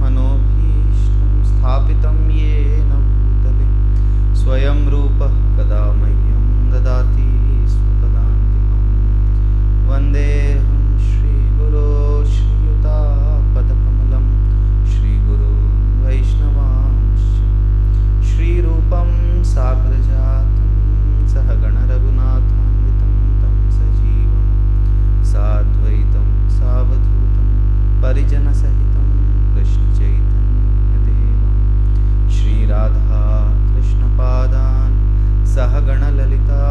मनोभीष्टं स्थापितं येन भूतले स्वयं रूपः कदा मह्यं ददाति स्वपदान्तिकं वन्देऽहं श्रीगुरो श्रीयुतापदकमलं श्रीगुरुं वैष्णवांश्च श्रीरूपं साग्रजातं सहगणरघुनाथान्वितं तं सजीवं साद्वैतं सावधूतं परिजनसहितं कृष्णचैतन्यदेवं श्रीराधा कृष्णपादान् सहगणललिता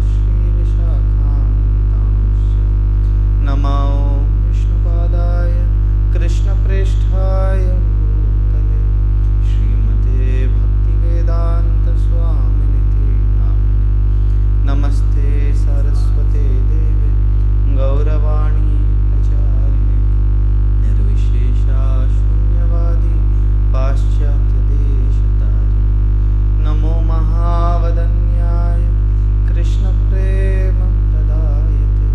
श्रीविशाखान्वितांश्च नमो विष्णुपादाय कृष्णप्रेष्ठाय भूतले श्रीमते भक्तिवेदान्तस्वामिनिति नामिने नमस्ते सरस्वते देवे गौरवाणी प्रचारिणे निर्विशेषा शून्यवादी पाश्चात्यदेशतारिणे नमो महावदन्याय कृष्णप्रेमप्रदायते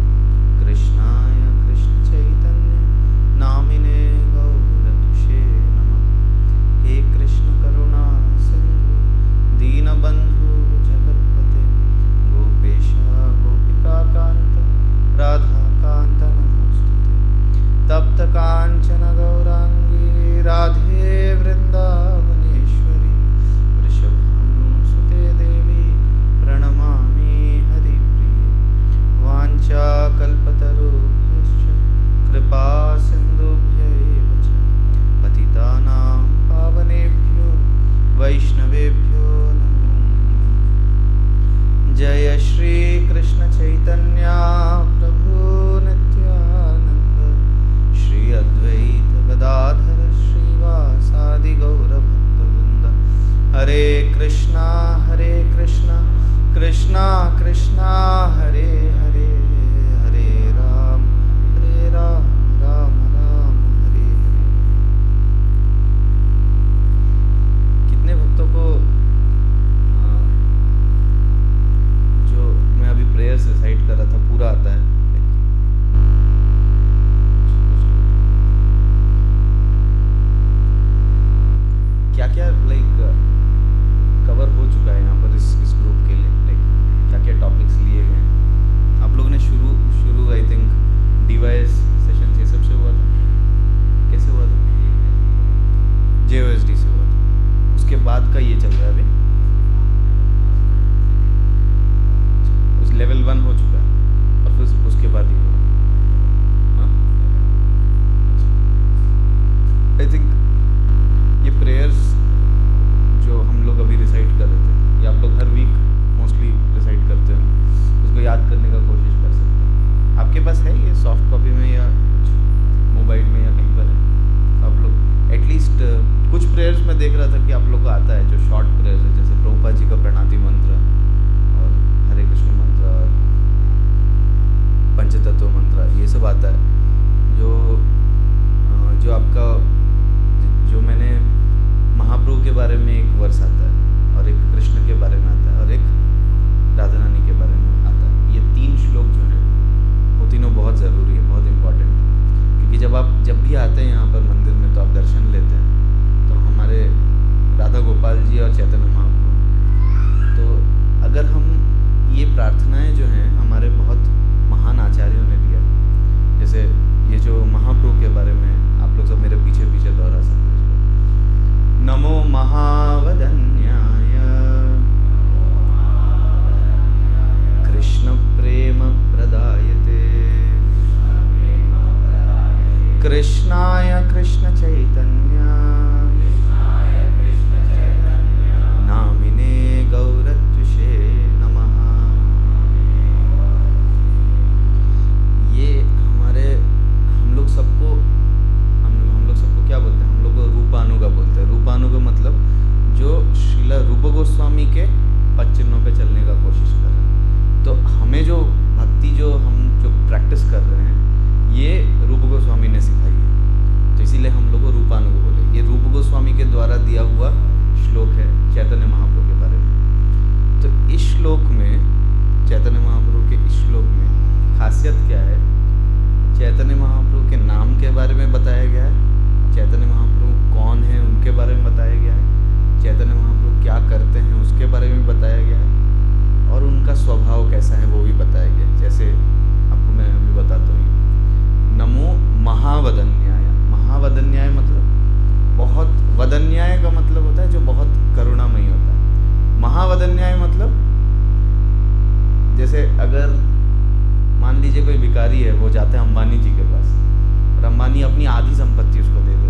कृष्णाय कृष्णचैतन्य नामिने गौरतुषे नमः हे कृष्ण करुणा सिन्धु दीनबन्धु जगत्पते गोपेश गोपिकान्त राधाकान्त नमोस्तुते तप्त काञ्चन गौराङ्गी राधे वृन्दावनेश्वरी वृषभानुसुते देवी प्रणमामि हरिप्रिये वाञ्छाकल्पतरुभ्यश्च कृपा सिन्धुभ्यैव च पतितानां पावनेभ्यो वैष्णवेभ्यो नमो नमः। जय श्री कृष्ण चैतन्य प्रभु नित्यानंद श्री अद्वैत गदाधर श्रीवासादि गौर भक्तवृंद हरे कृष्णा कृष्णा कृष्णा हरे हरे हरे राम राम राम हरे हरे। कितने भक्तों को जो मैं अभी प्रेयर्स रिसाइट कर रहा था पूरा आता है? क्या क्या लाइक कवर हो चुका है यहाँ पर इस ग्रुप के लिए? लाइक क्या क्या टॉपिक्स लिए गए हैं? आप लोगों ने शुरू आई थिंक डिवाइस सेशन ये सब से हुआ था। कैसे हुआ था? JOSD से हुआ था। उसके बाद का ये चल रहा है अभी। उस लेवल 1 हो चुका है और फिर उसके बाद ये हुआ। आई थिंक ये प्रेयर्स जो हम लोग अभी रिसाइट कर रहे थे, ये आप लोग हर वीक मोस्टली रिसाइट करते हैं, उसको याद करने का कोशिश कर सकते हैं। आपके पास है ये सॉफ्ट कॉपी में या कुछ मोबाइल में या कहीं पर है? आप लोग एटलीस्ट कुछ प्रेयर्स में देख रहा था कि आप लोग को आता है जो शॉर्ट प्रेयर्स है, जैसे प्रभुपाद जी का प्रणाति मंत्र और हरे कृष्ण मंत्र और पंचतत्व मंत्र, ये सब आता है। जो आपका जो मैंने महाप्रभु के बारे में एक वर्ष आता है और एक कृष्ण के बारे में आता है और एक राधा रानी के बारे में आता है। ये 3 श्लोक जो हैं वो तीनों बहुत ज़रूरी है, बहुत इम्पॉर्टेंट है, क्योंकि जब भी आते हैं यहाँ पर मंदिर में तो आप दर्शन लेते हैं तो हमारे राधा गोपाल जी और चैतन्य महाप्रभु, तो अगर हम ये प्रार्थनाएं जो हैं हमारे बहुत महान आचार्यों ने दिया, जैसे ये जो महाप्रभु के बारे में आप लोग सब मेरे पीछे पीछे दोहरा सकते हैं। नमो महावदन्याय कृष्ण प्रेम प्रदायते कृष्णाय कृष्ण चैतन्य नामिने गौरत्विषे नमः। ये हम लोग सबको क्या बोलते हैं? हम लोग रूपानुगा बोलते हैं। रूपानुगा मतलब जो श्रीला रूप गोस्वामी के पद चिन्हों पे चलने का कोशिश कर रहे हैं। तो हमें जो भक्ति जो प्रैक्टिस कर रहे हैं ये रूप गोस्वामी ने सिखाई है, तो इसीलिए हम लोग को रूपानुगा बोले। ये रूप गोस्वामी के द्वारा दिया हुआ श्लोक है चैतन्य महाप्रभु के बारे में। तो इस श्लोक में, चैतन्य महाप्रभु के इस श्लोक में खासियत क्या है? चैतन्य महाप्रभु के नाम के बारे में बताया गया है, चैतन्य महाप्रभु कौन कैसा है वो भी बताया गया। जैसे आपको मैं अभी बताता हूँ, नमो महावदन्याय। महावदन्याय मतलब बहुत, वदन्याय का मतलब होता है जो बहुत करुणामयी होता है। महावदन्याय मतलब जैसे अगर मान लीजिए कोई भिखारी है, वो जाता है अंबानी जी के पास और अंबानी अपनी आधी संपत्ति उसको दे दे,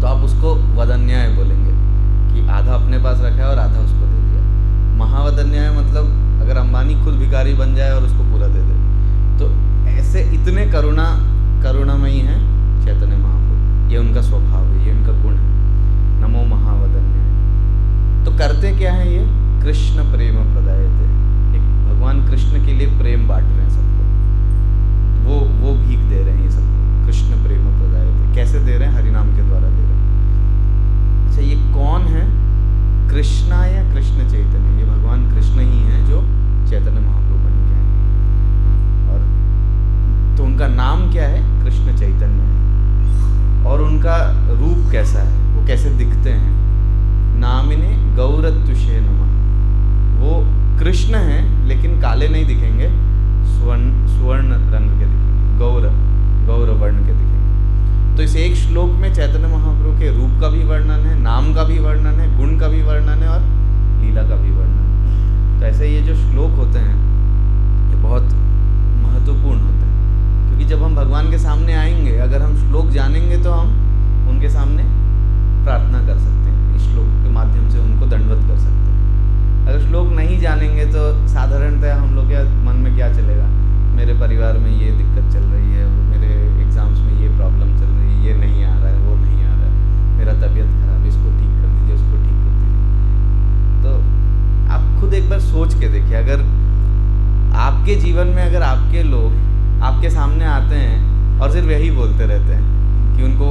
तो आप उसको वदन्याय बोलेंगे कि आधा अपने पास रखा है और आधा उसको दे दिया। महावदन्याय मतलब अगर अंबानी खुद भिखारी बन जाए और उसको पूरा दे दे। तो ऐसे इतने करुणामयी हैं चैतन्य महाप्रभु, ये उनका स्वभाव है, ये उनका गुण है। नमो महावदन्याय। तो करते क्या है ये? कृष्ण प्रेम प्रदायते, एक भगवान कृष्ण के लिए प्रेम बांट रहे हैं सबको, वो भीख दे रहे हैं ये सबको। कृष्ण प्रेम प्रदायते कैसे दे रहे हैं? हरिनाम के द्वारा दे रहे हैं। अच्छा, ये कौन है? कृष्णा या कृष्ण चैतन्य, ये भगवान कृष्ण ही हैं जो चैतन्य महाप्रभु बन के हैं। और तो उनका नाम क्या है? कृष्ण चैतन्य है। और उनका रूप कैसा है, वो कैसे दिखते हैं? नामिने गौरत्युषे नमः। वो कृष्ण हैं लेकिन काले नहीं दिखेंगे, स्वर्ण रंग के दिखेंगे, गौर वर्ण के दिखेंगे। तो इस एक श्लोक में चैतन्य महाप्रभु के रूप का भी वर्णन है, नाम का भी वर्णन है, गुण का भी वर्णन है और लीला का भी वर्णन है। तो ऐसे ये जो श्लोक होते हैं ये बहुत महत्वपूर्ण होते हैं, क्योंकि जब हम भगवान के सामने आएंगे, अगर हम श्लोक जानेंगे तो हम उनके सामने प्रार्थना कर सकते हैं, इस श्लोक के माध्यम से उनको दंडवत कर सकते हैं। अगर श्लोक नहीं जानेंगे तो साधारणतः हम लोग के मन में क्या चलेगा? मेरे परिवार में ये दिक्कत चल रही है, मेरे एग्ज़ाम्स में ये प्रॉब्लम चल रही है, ये नहीं आ रहा है, वो नहीं आ रहा है, मेरा तबीयत खराब है, इसको ठीक कर दीजिए, उसको ठीक कर दीजिए। तो आप खुद एक बार सोच के देखिए, अगर आपके जीवन में अगर आपके लोग आपके सामने आते हैं और सिर्फ यही बोलते रहते हैं कि उनको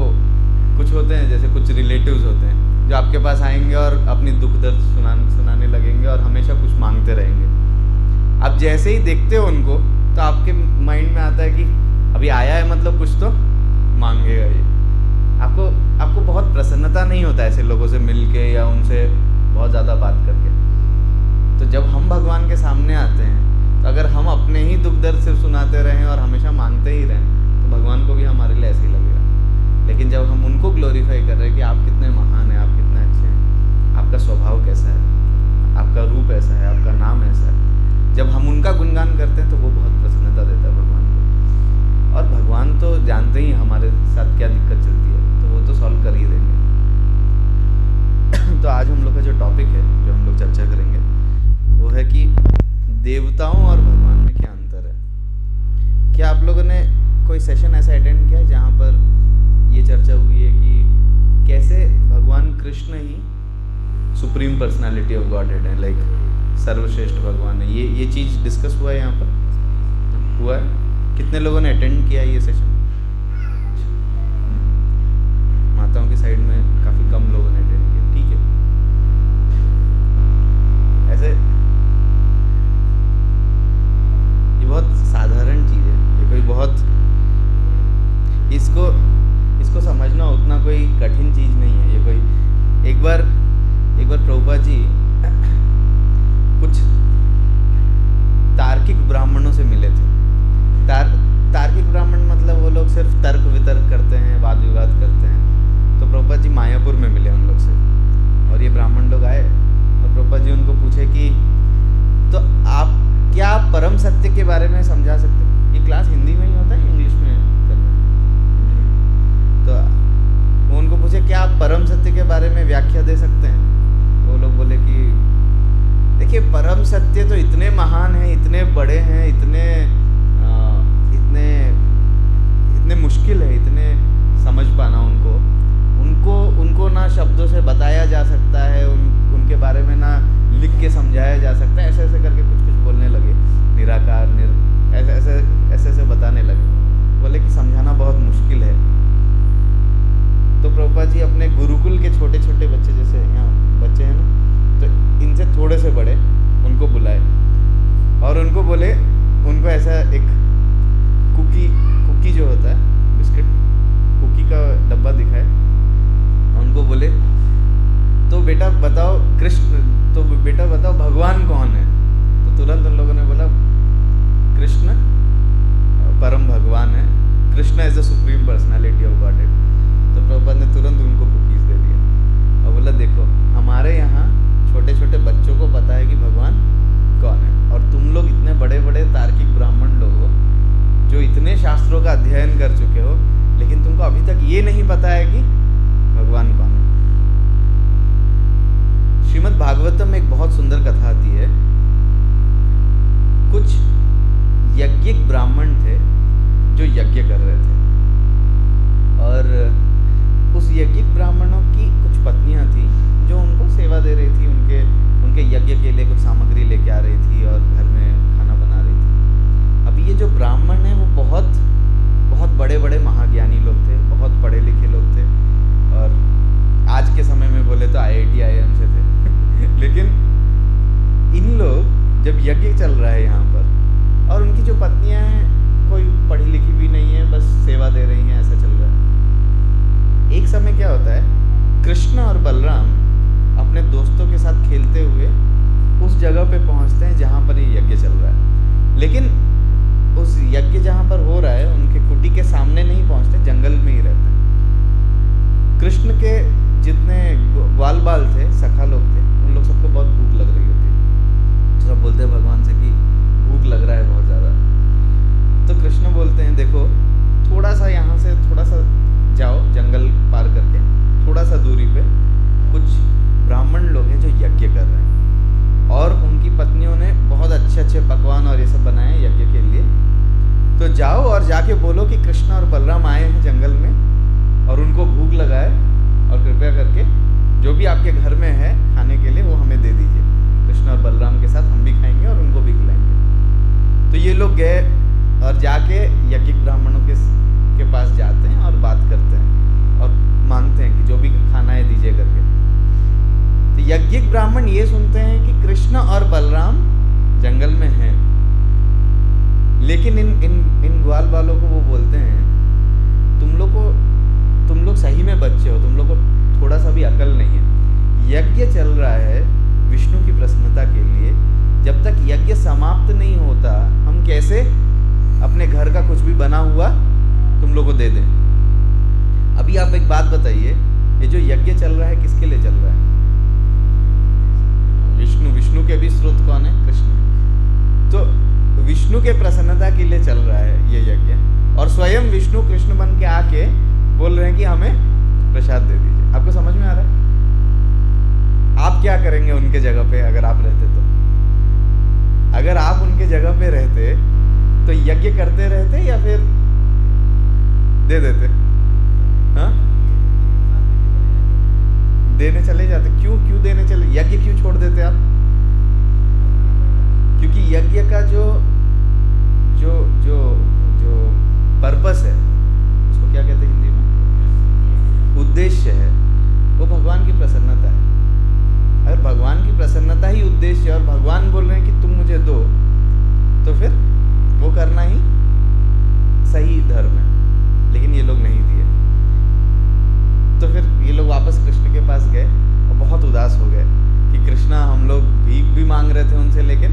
कुछ होते हैं, जैसे कुछ रिलेटिव्स होते हैं जो आपके पास आएंगे और अपनी दुख दर्द सुनाने लगेंगे और हमेशा कुछ मांगते रहेंगे। आप जैसे ही देखते हो उनको तो आपके माइंड में आता है कि अभी आया है मतलब कुछ तो मांगेगा ये। आपको बहुत प्रसन्नता नहीं होता ऐसे लोगों से मिलके या उनसे बहुत ज़्यादा बात करके। तो जब हम भगवान के सामने आते हैं तो अगर हम अपने ही दुख दर्द सिर्फ सुनाते रहें और हमेशा मांगते ही रहें तो भगवान को भी हमारे लिए ऐसे ही लगेगा। लेकिन जब हम उनको ग्लोरीफाई कर रहे हैं कि आप कितने महान हैं, आप कितने अच्छे हैं, आपका स्वभाव कैसा है, आपका रूप ऐसा है, आपका नाम ऐसा है, जब हम उनका गुणगान करते हैं तो वो बहुत प्रसन्नता देता है भगवान को। और भगवान तो जानते ही हमारे साथ क्या दिक्कत चलती है, तो वो तो सॉल्व कर ही देंगे। तो आज हम लोग का जो टॉपिक है, जो हम लोग चर्चा करेंगे, वो है कि देवताओं और भगवान में क्या अंतर है। क्या आप लोगों ने कोई सेशन ऐसा अटेंड किया है जहाँ पर ये चर्चा हुई है कि कैसे भगवान कृष्ण ही सुप्रीम पर्सनालिटी ऑफ गॉडहेड है, लाइक सर्वश्रेष्ठ भगवान है? ये चीज़ डिस्कस हुआ है यहाँ पर? हुआ है? कितने लोगों ने अटेंड किया ये सेशन? माताओं की साइड में काफ़ी कम लोगों ने अटेंड किया, ठीक है। ऐसे ये बहुत साधारण चीज़ है, ये कोई बहुत इसको समझना उतना कोई कठिन चीज़ नहीं है। ये कोई एक बार प्रभुपाद जी कुछ तार्किक ब्राह्मणों से मिले थे। तार्किक ब्राह्मण मतलब वो लोग सिर्फ तर्क वितर्क करते हैं, वाद विवाद करते हैं। तो प्रभुपाद जी मायापुर में मिले उन लोग से, और ये ब्राह्मण लोग आए और प्रभुपाद जी उनको पूछे कि तो आप क्या परम सत्य के बारे में समझा सकते हैं? ये क्लास हिंदी में ही होता है, इंग्लिश में करना है? तो उनको पूछे क्या आप परम सत्य के बारे में व्याख्या दे सकते हैं? वो लोग बोले कि देखिए, परम सत्य तो इतने महान हैं, इतने बड़े हैं, इतने मुश्किल है, इतने समझ पाना उनको ना शब्दों से बताया जा सकता है, उनके बारे में ना लिख के समझाया जा सकता है। ऐसे करके कुछ बोलने लगे, निराकार ऐसे बताने लगे। बोले कि समझाना बहुत मुश्किल है। तो प्रभुपाद जी अपने गुरुकुल के छोटे छोटे बच्चे, जैसे यहाँ बच्चे हैं ना, तो इनसे थोड़े से बड़े उनको बुलाए और उनको बोले, उनको ऐसा एक कुकी जो होता है, बिस्किट कुकी का डब्बा दिखाए कृष्ण के जितने ग्वाल बाल थे, सखा लोग थे, उन लोग सबको बहुत भूख लग रही होती। तो सब बोलते हैं भगवान से कि भूख लग रहा है बहुत ज़्यादा। तो कृष्ण बोलते हैं देखो थोड़ा सा यहाँ से थोड़ा सा जाओ, जंगल पार करके थोड़ा सा दूरी पे कुछ ब्राह्मण लोग हैं जो यज्ञ कर रहे हैं, और उनकी पत्नियों ने बहुत अच्छे अच्छे पकवान और ये सब बनाए यज्ञ के लिए। तो जाओ और जाके बोलो कि कृष्ण और बलराम आए हैं जंगल में और उनको भूख लगा है, और कृपया करके जो भी आपके घर में है खाने के लिए वो हमें दे दीजिए। कृष्ण और बलराम के साथ हम भी खाएंगे और उनको भी खिलाएंगे। तो ये लोग गए और जाके यज्ञिक ब्राह्मणों के पास जाते हैं और बात करते हैं और मांगते हैं कि जो भी खाना है दीजिए करके। तो यज्ञिक ब्राह्मण ये सुनते हैं कि कृष्ण और बलराम जंगल में हैं, लेकिन इन ग्वाल बालों को वो बोलते हैं तुम लोग सही में बच्चे हो, तुम लोग को थोड़ा सा भी अकल नहीं है। यज्ञ चल रहा है विष्णु की प्रसन्नता के लिए, जब तक यज्ञ समाप्त नहीं होता हम कैसे अपने घर का कुछ भी बना हुआ तुम लोग को दे दें। अभी आप एक बात बताइए, ये जो यज्ञ चल रहा है किसके लिए चल रहा है? विष्णु के भी स्रोत कौन है? कृष्ण। तो विष्णु के प्रसन्नता के लिए चल रहा है ये यज्ञ, और स्वयं विष्णु कृष्ण बन के आके बोल रहे हैं कि हमें प्रसाद दे दीजिए। आपको समझ में आ रहा है? आप क्या करेंगे उनके जगह पे अगर आप रहते तो? अगर आप उनके जगह पे रहते तो यज्ञ करते रहते या फिर दे देते? हाँ, देने चले जाते। क्यों देने चले? यज्ञ क्यों छोड़ देते आप? क्योंकि यज्ञ का जो जो जो जो पर्पस है, उसको क्या कहते हैं हिंदी में? उद्देश्य है, वो भगवान की प्रसन्नता है। अगर भगवान की प्रसन्नता ही उद्देश्य है और भगवान बोल रहे हैं कि तुम मुझे दो, तो फिर वो करना ही सही धर्म है, लेकिन ये लोग नहीं दिए। तो फिर ये लोग वापस कृष्ण के पास गए और बहुत उदास हो गए कि कृष्णा हम लोग भीख भी मांग रहे थे उनसे, लेकिन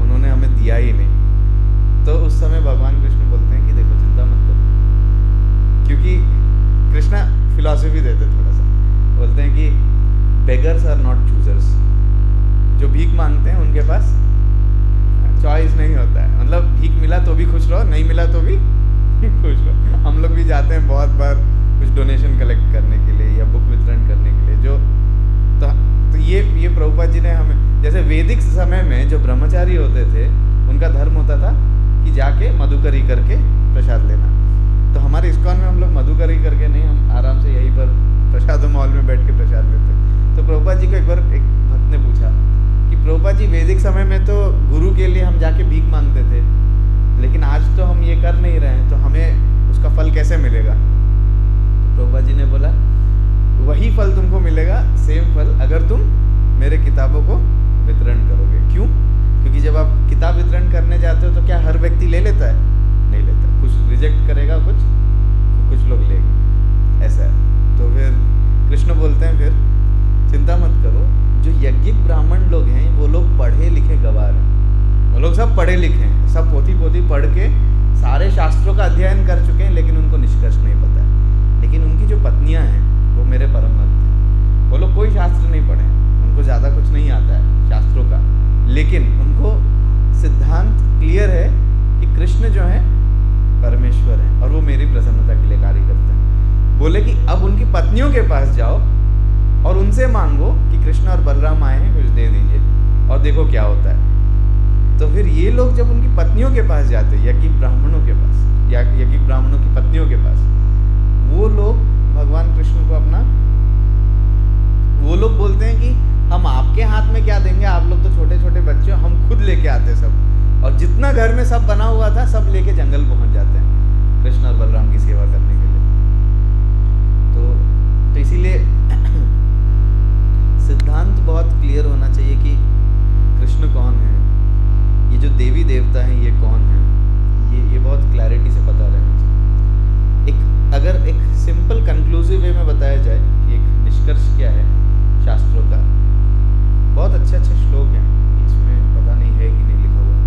उन्होंने हमें दिया ही नहीं। तो उस समय भगवान कृष्ण बोलते हैं कि देखो चिंता मत करो, क्योंकि कृष्णा फिलॉसफी देते थोड़ा सा, बोलते हैं कि बेगर्स आर नॉट चूजर्स। जो भीख मांगते हैं उनके पास चॉइस नहीं होता है, मतलब भीख मिला तो भी खुश रहो, नहीं मिला तो भी खुश रहो। हम लोग भी जाते हैं बहुत बार कुछ डोनेशन कलेक्ट करने के लिए या बुक वितरण करने के लिए, जो तो ये प्रभुपाद जी ने हमें, जैसे वैदिक समय में जो ब्रह्मचारी होते थे उनका धर्म होता था कि जाके मधुकरी करके प्रसाद लेना। तो हमारे इस्कॉन में हम लोग मधुकरी करके नहीं, हम आराम से यहीं पर प्रसाद मॉल में बैठ के प्रसाद लेते। तो प्रभुपाद जी को एक बार एक भक्त ने पूछा कि प्रभुपाद जी वैदिक समय में तो गुरु के लिए हम जाके भीख मांगते थे, लेकिन आज तो हम ये कर नहीं रहे हैं, तो हमें उसका फल कैसे मिलेगा? तो प्रभुपाद जी ने बोला वही फल तुमको मिलेगा, सेम फल, अगर तुम मेरे किताबों को वितरण करोगे। क्यों? क्योंकि जब आप किताब वितरण करने जाते हो तो क्या हर व्यक्ति ले लेता है? नहीं लेता, कुछ रिजेक्ट करेगा, कुछ लोग लेंगे, ऐसा है। तो फिर कृष्ण बोलते हैं फिर चिंता मत करो, जो यज्ञिक ब्राह्मण लोग हैं वो लोग पढ़े लिखे गवार हैं, वो लोग सब पढ़े लिखे हैं, सब पोथी पढ़ के सारे शास्त्रों का अध्ययन कर चुके हैं, लेकिन उनको निष्कर्ष नहीं पता है। लेकिन उनकी जो पत्नियां हैं वो मेरे परम भक्त हैं, वो लोग कोई शास्त्र नहीं पढ़े, उनको ज़्यादा कुछ नहीं आता है शास्त्रों का, लेकिन उनको सिद्धांत क्लियर है कि कृष्ण जो है परमेश्वर है और वो मेरी प्रसन्नता के लिए कार्य करते हैं। बोले कि अब उनकी पत्नियों के पास जाओ और उनसे मांगो कि कृष्ण और बलराम आए हैं, कुछ दे दीजिए, और देखो क्या होता है। तो फिर ये लोग जब उनकी पत्नियों के पास जाते हैं, यज्ञिक ब्राह्मणों के पास या यज्ञिक ब्राह्मणों की पत्नियों के पास, वो लोग भगवान कृष्ण को अपना, वो लोग बोलते हैं कि हम आपके हाथ में क्या देंगे, आप लोग तो छोटे छोटे बच्चे हो, हम खुद लेके आते सब, और जितना घर में सब बना हुआ था सब लेके जंगल पहुंच जाते हैं कृष्ण और बलराम की सेवा करने के लिए। तो इसीलिए सिद्धांत बहुत क्लियर होना चाहिए कि कृष्ण कौन है, ये जो देवी देवता हैं ये कौन है, ये बहुत क्लैरिटी से पता रहना चाहिए। अगर एक सिंपल कंक्लूसिव वे में बताया जाए कि एक निष्कर्ष क्या है शास्त्रों का, बहुत अच्छे अच्छे श्लोक हैं, इसमें पता नहीं है कि नहीं लिखा हुआ,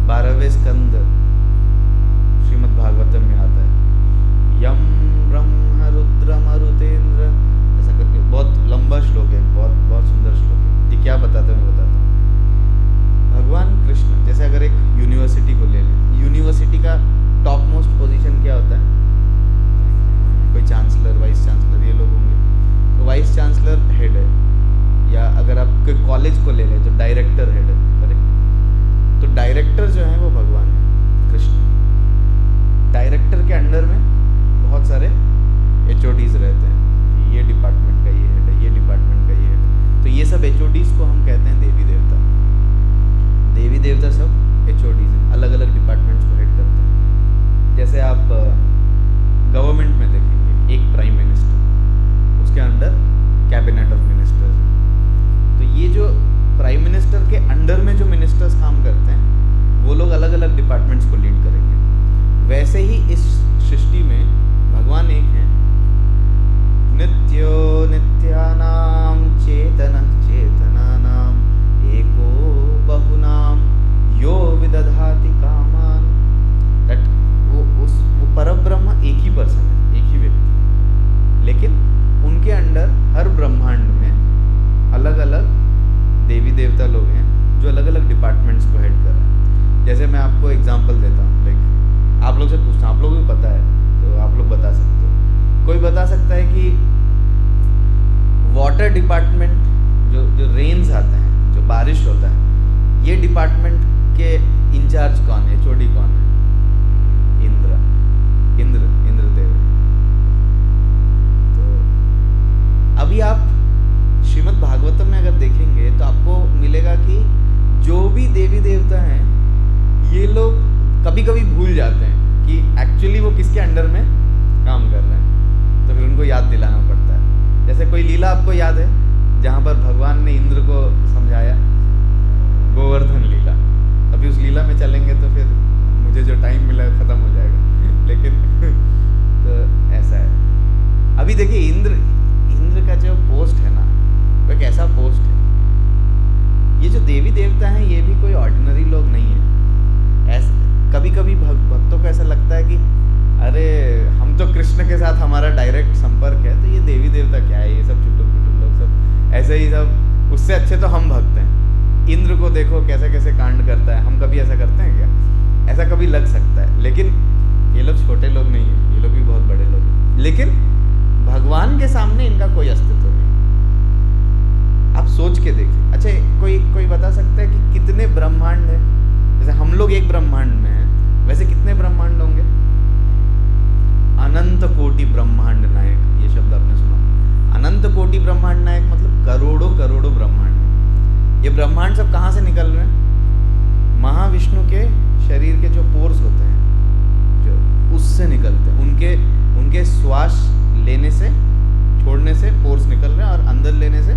12वें स्कंद श्रीमद् भागवतम में आता है। अभी आप श्रीमद् भागवतम में अगर देखेंगे तो आपको मिलेगा कि जो भी देवी देवता हैं ये लोग कभी कभी भूल जाते हैं कि एक्चुअली वो किसके अंडर में काम कर रहे हैं, तो फिर उनको याद दिलाना पड़ता है। जैसे कोई लीला आपको याद है जहाँ पर भगवान ने इंद्र को समझाया, गोवर्धन लीला। अभी उस लीला में चलेंगे तो फिर मुझे जो टाइम मिला खत्म हो जाएगा, लेकिन तो ऐसा है। अभी देखिए इंद्र का जो पोस्ट है ना, वो एक ऐसा पोस्ट है, ये जो देवी देवता हैं ये भी कोई ऑर्डिनरी लोग नहीं है। ऐसा कभी कभी भक्तों को ऐसा लगता है कि अरे हम तो कृष्ण के साथ हमारा डायरेक्ट संपर्क है, तो ये देवी देवता क्या है, ये सब चुटुल पुटुल लोग सब ऐसे ही सब, उससे अच्छे तो हम भक्त हैं। इंद्र को देखो कैसे कैसे कांड करता है, हम कभी ऐसा करते हैं क्या? ऐसा कभी लग सकता है, लेकिन ये लोग छोटे लोग नहीं है, ये लोग भी बहुत बड़े लोग हैं। लेकिन भगवान के सामने इनका कोई अस्तित्व नहीं। आप सोच के देखिए। अच्छा, कोई बता सकता है कि कितने ब्रह्मांड है? जैसे हम लोग एक ब्रह्मांड में हैं, वैसे कितने ब्रह्मांड होंगे? अनंत कोटि ब्रह्मांड नायक, ये शब्द आपने सुना? अनंत कोटि ब्रह्मांड नायक मतलब करोड़ों करोड़ों ब्रह्मांड। ये ब्रह्मांड सब कहाँ से निकल रहे हैं? महाविष्णु के शरीर के जो पोर्स होते हैं, जो उससे निकलते हैं। उनके श्वास लेने से, छोड़ने से पोर्स निकल रहे हैं, और अंदर लेने से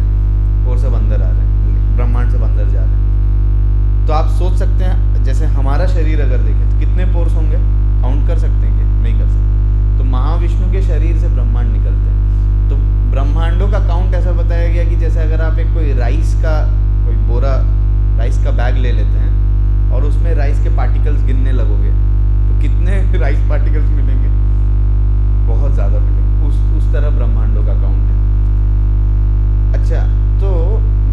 पोर्स सब अंदर आ रहे हैं, ब्रह्मांड सब अंदर जा रहे हैं। तो आप सोच सकते हैं, जैसे हमारा शरीर अगर देखें तो कितने पोर्स होंगे? काउंट कर सकते हैं क्या? नहीं कर सकते। तो महाविष्णु के शरीर से ब्रह्मांड निकलते हैं। तो ब्रह्मांडों का काउंट ऐसा बताया गया कि जैसे अगर आप एक कोई राइस का कोई बोरा, राइस का बैग ले लेते हैं और उसमें राइस के पार्टिकल्स गिनने लगोगे तो कितने राइस पार्टिकल्स मिलेंगे? बहुत ज़्यादा मिलेंगे। उस तरह ब्रह्मांडों का काउंट है। अच्छा, तो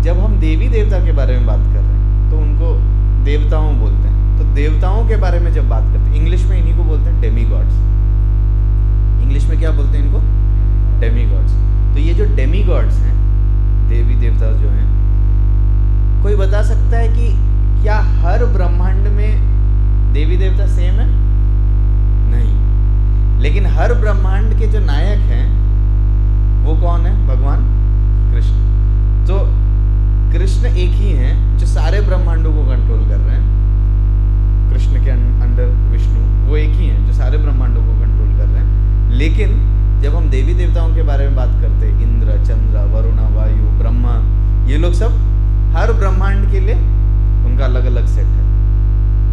जब हम देवी देवता के बारे में बात कर रहे हैं तो उनको देवताओं बोलते हैं। तो देवताओं के बारे में जब बात करते हैं, इंग्लिश में इन्हीं को बोलते हैं डेमीगॉड्स। इंग्लिश में क्या बोलते हैं इनको? डेमीगॉड्स। तो ये जो डेमीगॉड्स हैं, देवी देवता जो हैं, कोई बता सकता है कि क्या हर ब्रह्मांड में देवी देवता सेम है? नहीं। लेकिन हर ब्रह्मांड के जो नायक हैं वो कौन है? भगवान कृष्ण। तो कृष्ण एक ही हैं जो सारे ब्रह्मांडों को कंट्रोल कर रहे हैं। कृष्ण के अंडर विष्णु, वो एक ही हैं जो सारे ब्रह्मांडों को कंट्रोल कर रहे हैं। लेकिन जब हम देवी देवताओं के बारे में बात करते हैं, इंद्र, चंद्र, वरुण, वायु, ब्रह्मा, ये लोग सब हर ब्रह्मांड के लिए उनका अलग अलग सेट है।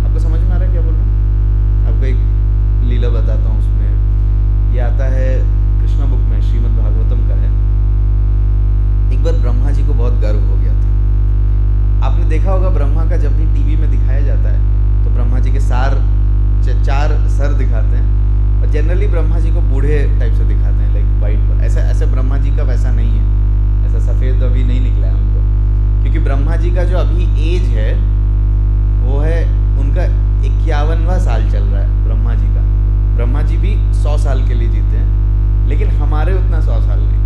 आपको समझ में आ रहा है क्या बोल रहा हूँ? आपको एक लीला बताता हूँ, उसमें ये आता है कृष्ण बुक में, श्रीमद् भागवतम का है। एक बार ब्रह्मा जी को बहुत गर्व हो गया था। आपने देखा होगा ब्रह्मा का जब भी टीवी में दिखाया जाता है तो ब्रह्मा जी के चार सर दिखाते हैं, और जनरली ब्रह्मा जी को बूढ़े टाइप से दिखाते हैं, लाइक वाइट। ऐसे ब्रह्मा जी का वैसा नहीं है, ऐसा सफ़ेद अभी नहीं निकला है उनको, क्योंकि ब्रह्मा जी का जो अभी एज है वो है उनका 51वां साल चल रहा है ब्रह्मा जी का। ब्रह्मा जी भी 100 साल के लिए जीते हैं, लेकिन हमारे उतना 100 साल नहीं।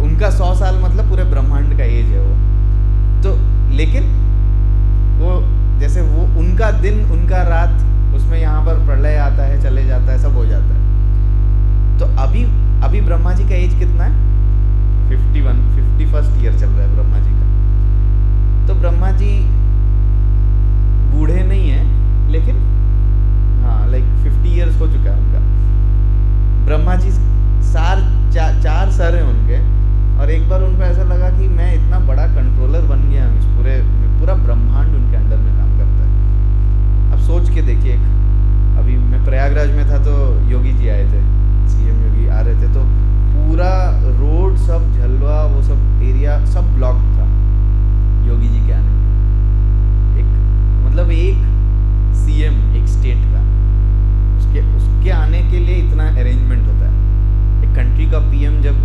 उनका 100 साल मतलब पूरे ब्रह्मांड का एज है वो। तो लेकिन वो जैसे वो उनका दिन, उनका रात, उसमें यहाँ पर प्रलय आता है, चले जाता है, सब हो जाता है। तो अभी ब्रह्मा जी का एज कितना है? 51st ईयर चल रहा है ब्रह्मा जी का। तो ब्रह्मा जी बूढ़े नहीं हैं, लेकिन हाँ लाइक 50 ईयर्स हो चुका है उनका। ब्रह्मा जी चार सर हैं उनके, और एक बार उनको ऐसा लगा कि मैं इतना बड़ा कंट्रोलर बन गया हूँ, इस पूरा ब्रह्मांड उनके अंडर में काम करता है। अब सोच के देखिए, अभी मैं प्रयागराज में था तो योगी जी आए थे, सीएम योगी आ रहे थे, तो पूरा रोड सब झलवा, वो सब एरिया सब ब्लॉक था योगी जी के आने के। मतलब एक सीएम एक स्टेट का, उसके आने के लिए इतना अरेंजमेंट होता है। एक कंट्री का पीएम जब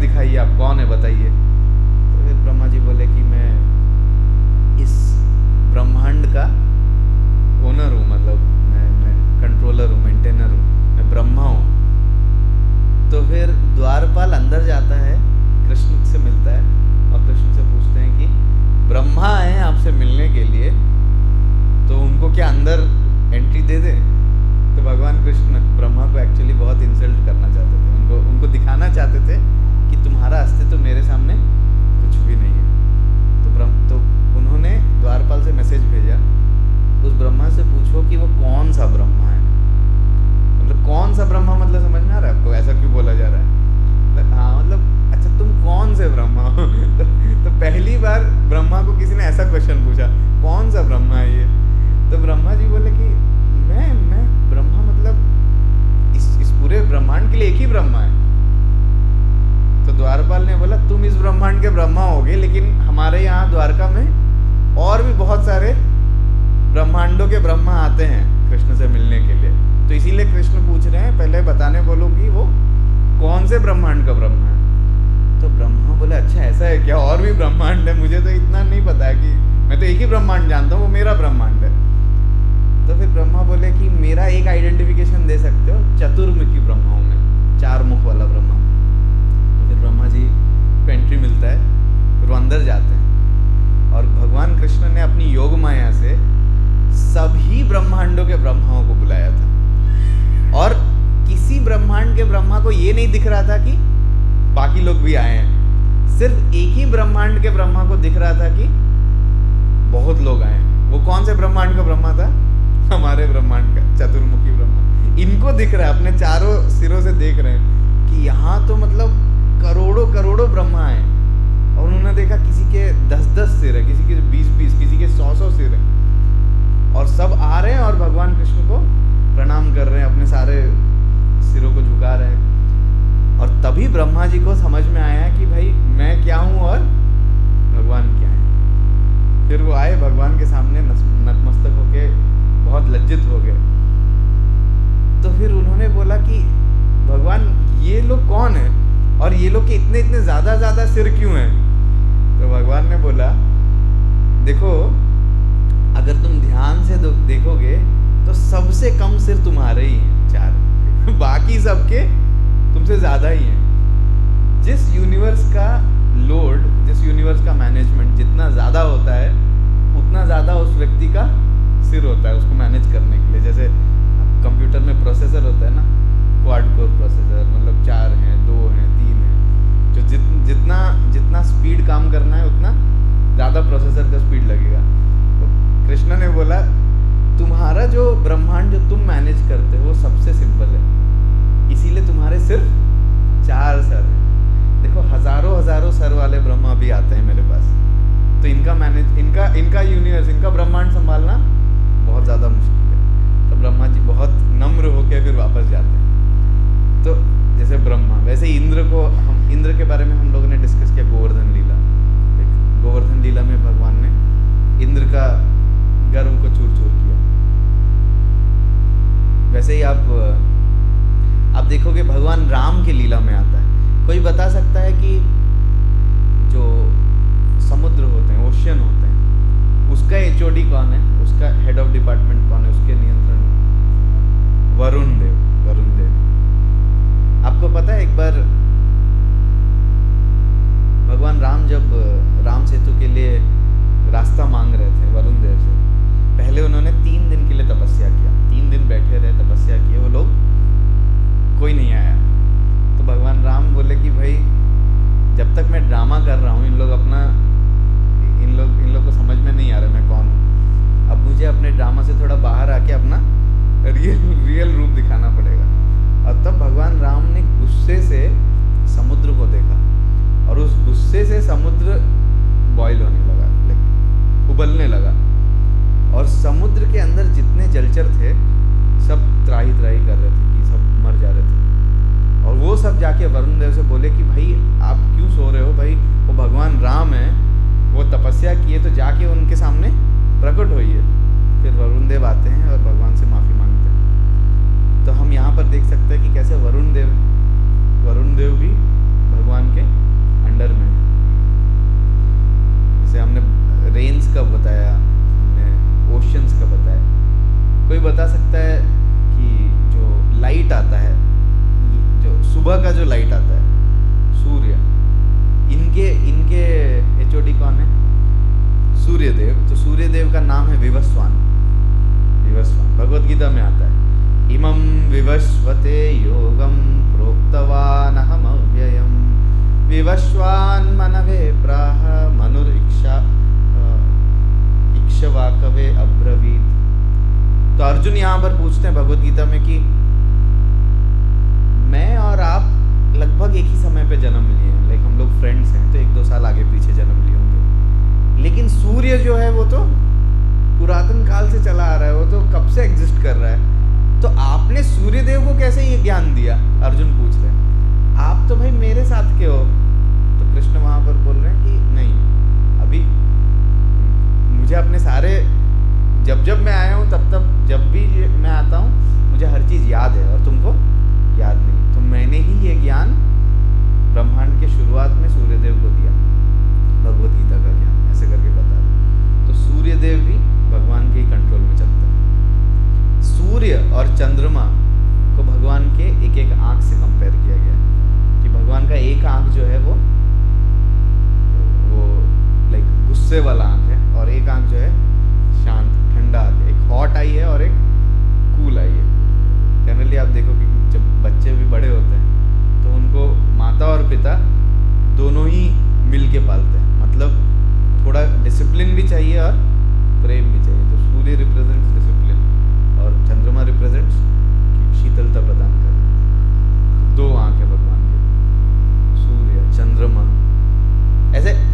दिखाइए, आप कौन है बताइए। तो फिर ब्रह्मा जी बोले कि मैं इस ब्रह्मांड का ओनर हूँ, मतलब मैं कंट्रोलर हूँ, मेंटेनर हूँ, मैं ब्रह्मा हूँ। तो फिर द्वारपाल अंदर जाता है, कृष्ण से मिलता है और कृष्ण से पूछते हैं कि ब्रह्मा आए हैं आपसे मिलने के लिए, तो उनको क्या अंदर एंट्री दे दें। तो भगवान कृष्ण ब्रह्मा को एक्चुअली बहुत इंसल्ट करना चाहते थे, उनको दिखाना चाहते थे कि तुम्हारा अस्तित्व मेरे सामने कुछ भी नहीं है। तो उन्होंने द्वारपाल से मैसेज भेजा, उस ब्रह्मा से पूछो कि वो कौन सा ब्रह्मा है। मतलब कौन सा ब्रह्मा, मतलब समझ में आ रहा है आपको ऐसा क्यों बोला जा रहा है? हाँ मतलब अच्छा तुम कौन से ब्रह्मा हो? तो पहली बार ब्रह्मा को किसी ने ऐसा क्वेश्चन पूछा, कौन सा ब्रह्मा है ये? तो ब्रह्मा जी बोले कि मैं ब्रह्मा, मतलब इस पूरे ब्रह्मांड के लिए एक ही ब्रह्मा है। तो द्वारपाल ने बोला तुम इस ब्रह्मांड के ब्रह्मा होगे, लेकिन हमारे यहाँ द्वारका में और भी बहुत सारे ब्रह्मांडों के ब्रह्मा आते हैं कृष्ण से मिलने के लिए, तो इसीलिए कृष्ण पूछ रहे हैं, पहले बताने बोलो कि वो कौन से ब्रह्मांड का ब्रह्मा है। तो ब्रह्मा बोले अच्छा ऐसा है क्या, और भी ब्रह्मांड है? मुझे तो इतना नहीं पता है, कि मैं तो एक ही ब्रह्मांड जानता हूँ, वो मेरा ब्रह्मांड है। तो फिर ब्रह्मा बोले कि मेरा एक आइडेंटिफिकेशन दे सकते हो, चतुर्मुखी ब्रह्मा हूँ मैं, 4 मुख वाला ब्रह्मा। तो फिर ब्रह्मा जी को एंट्री मिलता है, फिर वो अंदर जाते हैं और भगवान कृष्ण ने अपनी योग माया से सभी ब्रह्मांडों के ब्रह्माओं को बुलाया था, और किसी ब्रह्मांड के ब्रह्मा को ये नहीं दिख रहा था कि बाकी लोग भी आए हैं, सिर्फ एक ही ब्रह्मांड के ब्रह्मा को दिख रहा था कि बहुत लोग आए हैं। वो कौन से ब्रह्मांड का ब्रह्मा था? हमारे ब्रह्मांड का चतुर्मुखी ब्रह्मा। इनको दिख रहा है, अपने चारों सिरों से देख रहे हैं कि यहाँ तो मतलब करोड़ों करोड़ों ब्रह्मा हैं, और उन्होंने देखा किसी के 10-10 सिर है, किसी के 20-20, किसी के 100-100 सिर है, और सब आ रहे हैं और भगवान कृष्ण को प्रणाम कर रहे हैं, अपने सारे सिरों को झुका रहे हैं। और तभी ब्रह्मा जी को समझ में आया कि भाई मैं क्या हूँ और भगवान क्या है। फिर वो आए भगवान के सामने, नतमस्तक होके बहुत लज्जित हो गए। तो फिर उन्होंने बोला कि भगवान ये लोग कौन है, और ये लोग के इतने इतने ज्यादा सिर क्यों हैं? तो भगवान ने बोला देखो, अगर तुम ध्यान से देखोगे तो सबसे कम सिर तुम्हारे ही हैं, 4 बाकी सबके तुमसे ज्यादा ही हैं। जिस यूनिवर्स का लोड, जिस यूनिवर्स का मैनेजमेंट जितना ज्यादा होता है, उतना ज्यादा उस व्यक्ति का सिर होता है उसको मैनेज करने के लिए। जैसे कंप्यूटर में प्रोसेसर होता है ना, क्वाड कोर प्रोसेसर, मतलब 4 हैं, 2 हैं, 3 हैं, जो जितना स्पीड काम करना है उतना ज़्यादा प्रोसेसर का स्पीड लगेगा। तो कृष्ण ने बोला तुम्हारा जो ब्रह्मांड जो तुम मैनेज करते हो वो सबसे सिंपल है, इसीलिए तुम्हारे सिर्फ 4 सर हैं। देखो हजारों सर वाले ब्रह्मा भी आते हैं मेरे पास, तो इनका यूनिवर्स, इनका ब्रह्मांड संभालना बहुत ज़्यादा मुश्किल है। तो ब्रह्मा जी बहुत नम्र होकर फिर वापस जाते हैं। तो जैसे ब्रह्मा, वैसे इंद्र के बारे में हम लोगों ने डिस्कस किया, गोवर्धन लीला। गोवर्धन लीला में भगवान ने इंद्र का गर्व को चूर चूर किया। वैसे ही आप देखोगे भगवान राम की लीला में आता है। कोई बता सकता है कि जो समुद्र होते हैं, ओशियन होते हैं, उसका एचओडी कौन है, उसका हेड ऑफ डिपार्टमेंट कौन है, उसके नियंत्रण? वरुण देव। आपको पता है एक बार भगवान राम जब राम सेतु के लिए रास्ता मांग रहे थे वरुण देव से, पहले उन्होंने 3 दिन के लिए तपस्या किया, 3 दिन बैठे रहे, तपस्या किए, वो लोग कोई नहीं आया। तो भगवान राम बोले कि भाई जब तक मैं ड्रामा कर रहा हूँ, इन लोग को समझ में नहीं आ रहा मैं कौन हूँ, अब मुझे अपने ड्रामा से थोड़ा बाहर आके अपना रियल रूप दिखाना पड़ेगा। और तब भगवान राम ने गुस्से से समुद्र को देखा, और उस गुस्से से समुद्र बॉयल होने लगा, उबलने लगा, और समुद्र के अंदर जितने जलचर थे सब त्राही कर रहे थे कि सब मर जा रहे थे। और वो सब जाके वरुण देव से बोले कि भाई आप क्यों सो रहे हो, भाई वो भगवान राम है, वो तपस्या किए, तो जाके उनके सामने प्रकट होइए। फिर वरुण देव आते हैं और भगवान से माफ़ी मांगते हैं। तो हम यहाँ पर देख सकते हैं कि कैसे वरुण देव भी भगवान के अंडर में है। जैसे हमने रेन्स का बताया, हमने ओशंस का बताया। कोई बता सकता है कि जो लाइट आता है, जो सुबह का जो लाइट आता है, सूर्य, इनके एचओडी कौन है? सूर्यदेव। तो सूर्यदेव का नाम है विवस्वान। विवस्वान भगवत गीता में आता है, इमं विवस्वते योगम प्रोक्तवान अहम अव्ययम विवस्वान मनवे प्राह इक्ष्वाकवे अब्रवीत। तो अर्जुन यहाँ पर पूछते हैं भगवत गीता में कि मैं और आप लगभग एक ही समय पे जन्म लिए हैं, लाइक हम लोग फ्रेंड्स हैं तो 1-2 साल आगे पीछे जन्म लिए होंगे, लेकिन सूर्य जो है वो तो पुरातन काल से चला आ रहा है, वो तो कब से एग्जिस्ट कर रहा है। तो आपने सूर्यदेव को कैसे ये ज्ञान दिया? अर्जुन पूछ रहे हैं। आप तो भाई मेरे साथ के हो। तो कृष्ण वहां पर बोल रहे हैं कि नहीं, अभी मुझे अपने सारे, जब मैं आया हूँ तब जब भी मैं आता हूँ मुझे हर चीज याद है और तुमको याद नहीं। तो मैंने ही ये ज्ञान ब्रह्मांड के शुरुआत में सूर्यदेव को दिया, भगवत गीता का ज्ञान, ऐसे करके बता रहे। तो सूर्यदेव भी भगवान के ही कंट्रोल में चलता है। सूर्य और चंद्रमा को भगवान के एक आंख से कंपेयर किया गया है कि भगवान का एक आंख जो है वो लाइक गुस्से वाला आंख है, और एक आंख जो है शांत ठंडा आंख है। एक हॉट आई है और एक कूल आई है। जनरली आप देखो कि जब बच्चे भी बड़े होते हैं तो उनको माता और पिता दोनों ही मिल के पालते हैं, मतलब थोड़ा डिसिप्लिन भी चाहिए और प्रेम भी चाहिए। तो सूर्य रिप्रेजेंट्स डिसिप्लिन और चंद्रमा रिप्रेजेंट्स शीतलता प्रदान कर। दो आंख है भगवान के, सूर्य चंद्रमा,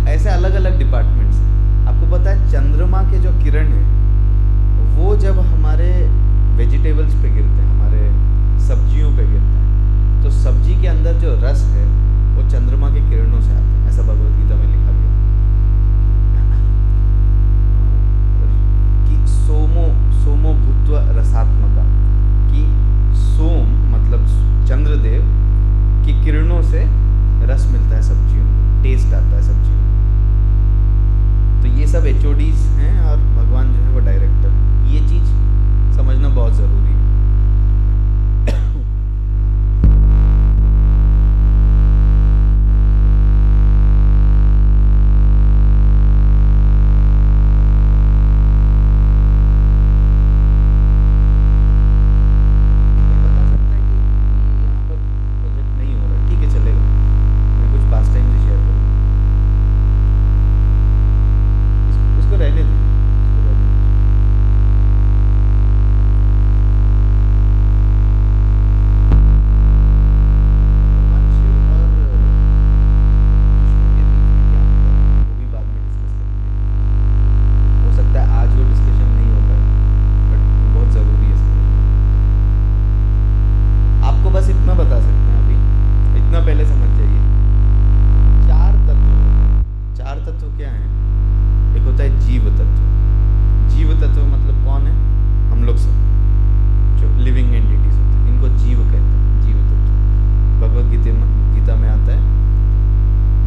ऐसे अलग अलग डिपार्टमेंट्स हैं। आपको पता है चंद्रमा के जो किरण है वो जब हमारे वेजिटेबल्स पे गिरते हैं, हमारे सब्जियों पे गिरते हैं, तो सब्जी के अंदर जो रस है वो चंद्रमा के किरणों से आता है, ऐसा भगवत गीता में लिखा गया कि सोमो भूत्वा रसात्मका, कि सोम मतलब चंद्रदेव की किरणों से रस मिलता है सब्जियों को, टेस्ट आता है सब्जियों में। तो ये सब एचओडीज हैं और भगवान जो है वो डायरेक्टर। ये चीज समझना बहुत जरूरी है।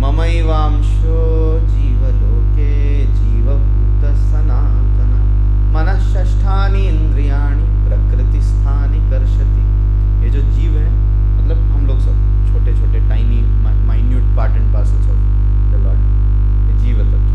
ममैवांशो जीवलोके जीवभूत सनातन मनःषष्ठानि इंद्रियाणि प्रकृतिस्थानि कर्षति। ये जो जीव है मतलब हम लोग सब छोटे छोटे tiny minute part and parcels of the Lord, ये जीव तत्व।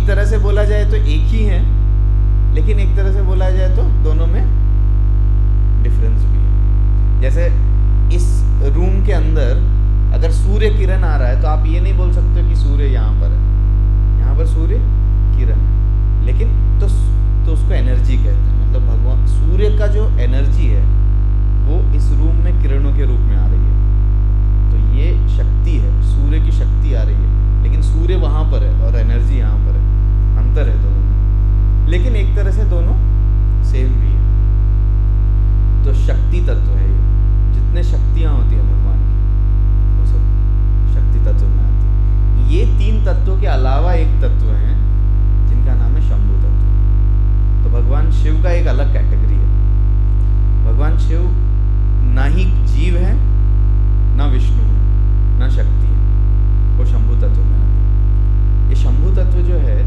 एक तरह से बोला जाए तो एक ही है, लेकिन एक तरह से बोला जाए तो दोनों में डिफरेंस भी है। जैसे इस रूम के अंदर अगर सूर्य किरण आ रहा है तो आप ये नहीं बोल सकते कि सूर्य यहाँ पर है, यहाँ पर सूर्य किरण है, लेकिन तो उसको एनर्जी कहते हैं। मतलब भगवान सूर्य का जो एनर्जी है वो इस रूम में किरणों के रूप में आ रही है, तो ये शक्ति है, सूर्य की शक्ति आ रही है, लेकिन सूर्य वहाँ पर है और एनर्जी यहाँ पर है, अंतर है दोनों में, लेकिन एक तरह से दोनों सेम भी है। तो शक्ति तत्व है ये, जितने शक्तियाँ होती हैं भगवान की वो सब शक्ति तत्व में आती है। ये तीन तत्वों के अलावा एक तत्व है जिनका नाम है शंभु तत्व। तो भगवान शिव का एक अलग कैटेगरी है। भगवान शिव ना ही जीव है, ना विष्णु है, ना शक्ति है, वो शंभु तत्व में आते हैं। ये शंभु तत्व जो है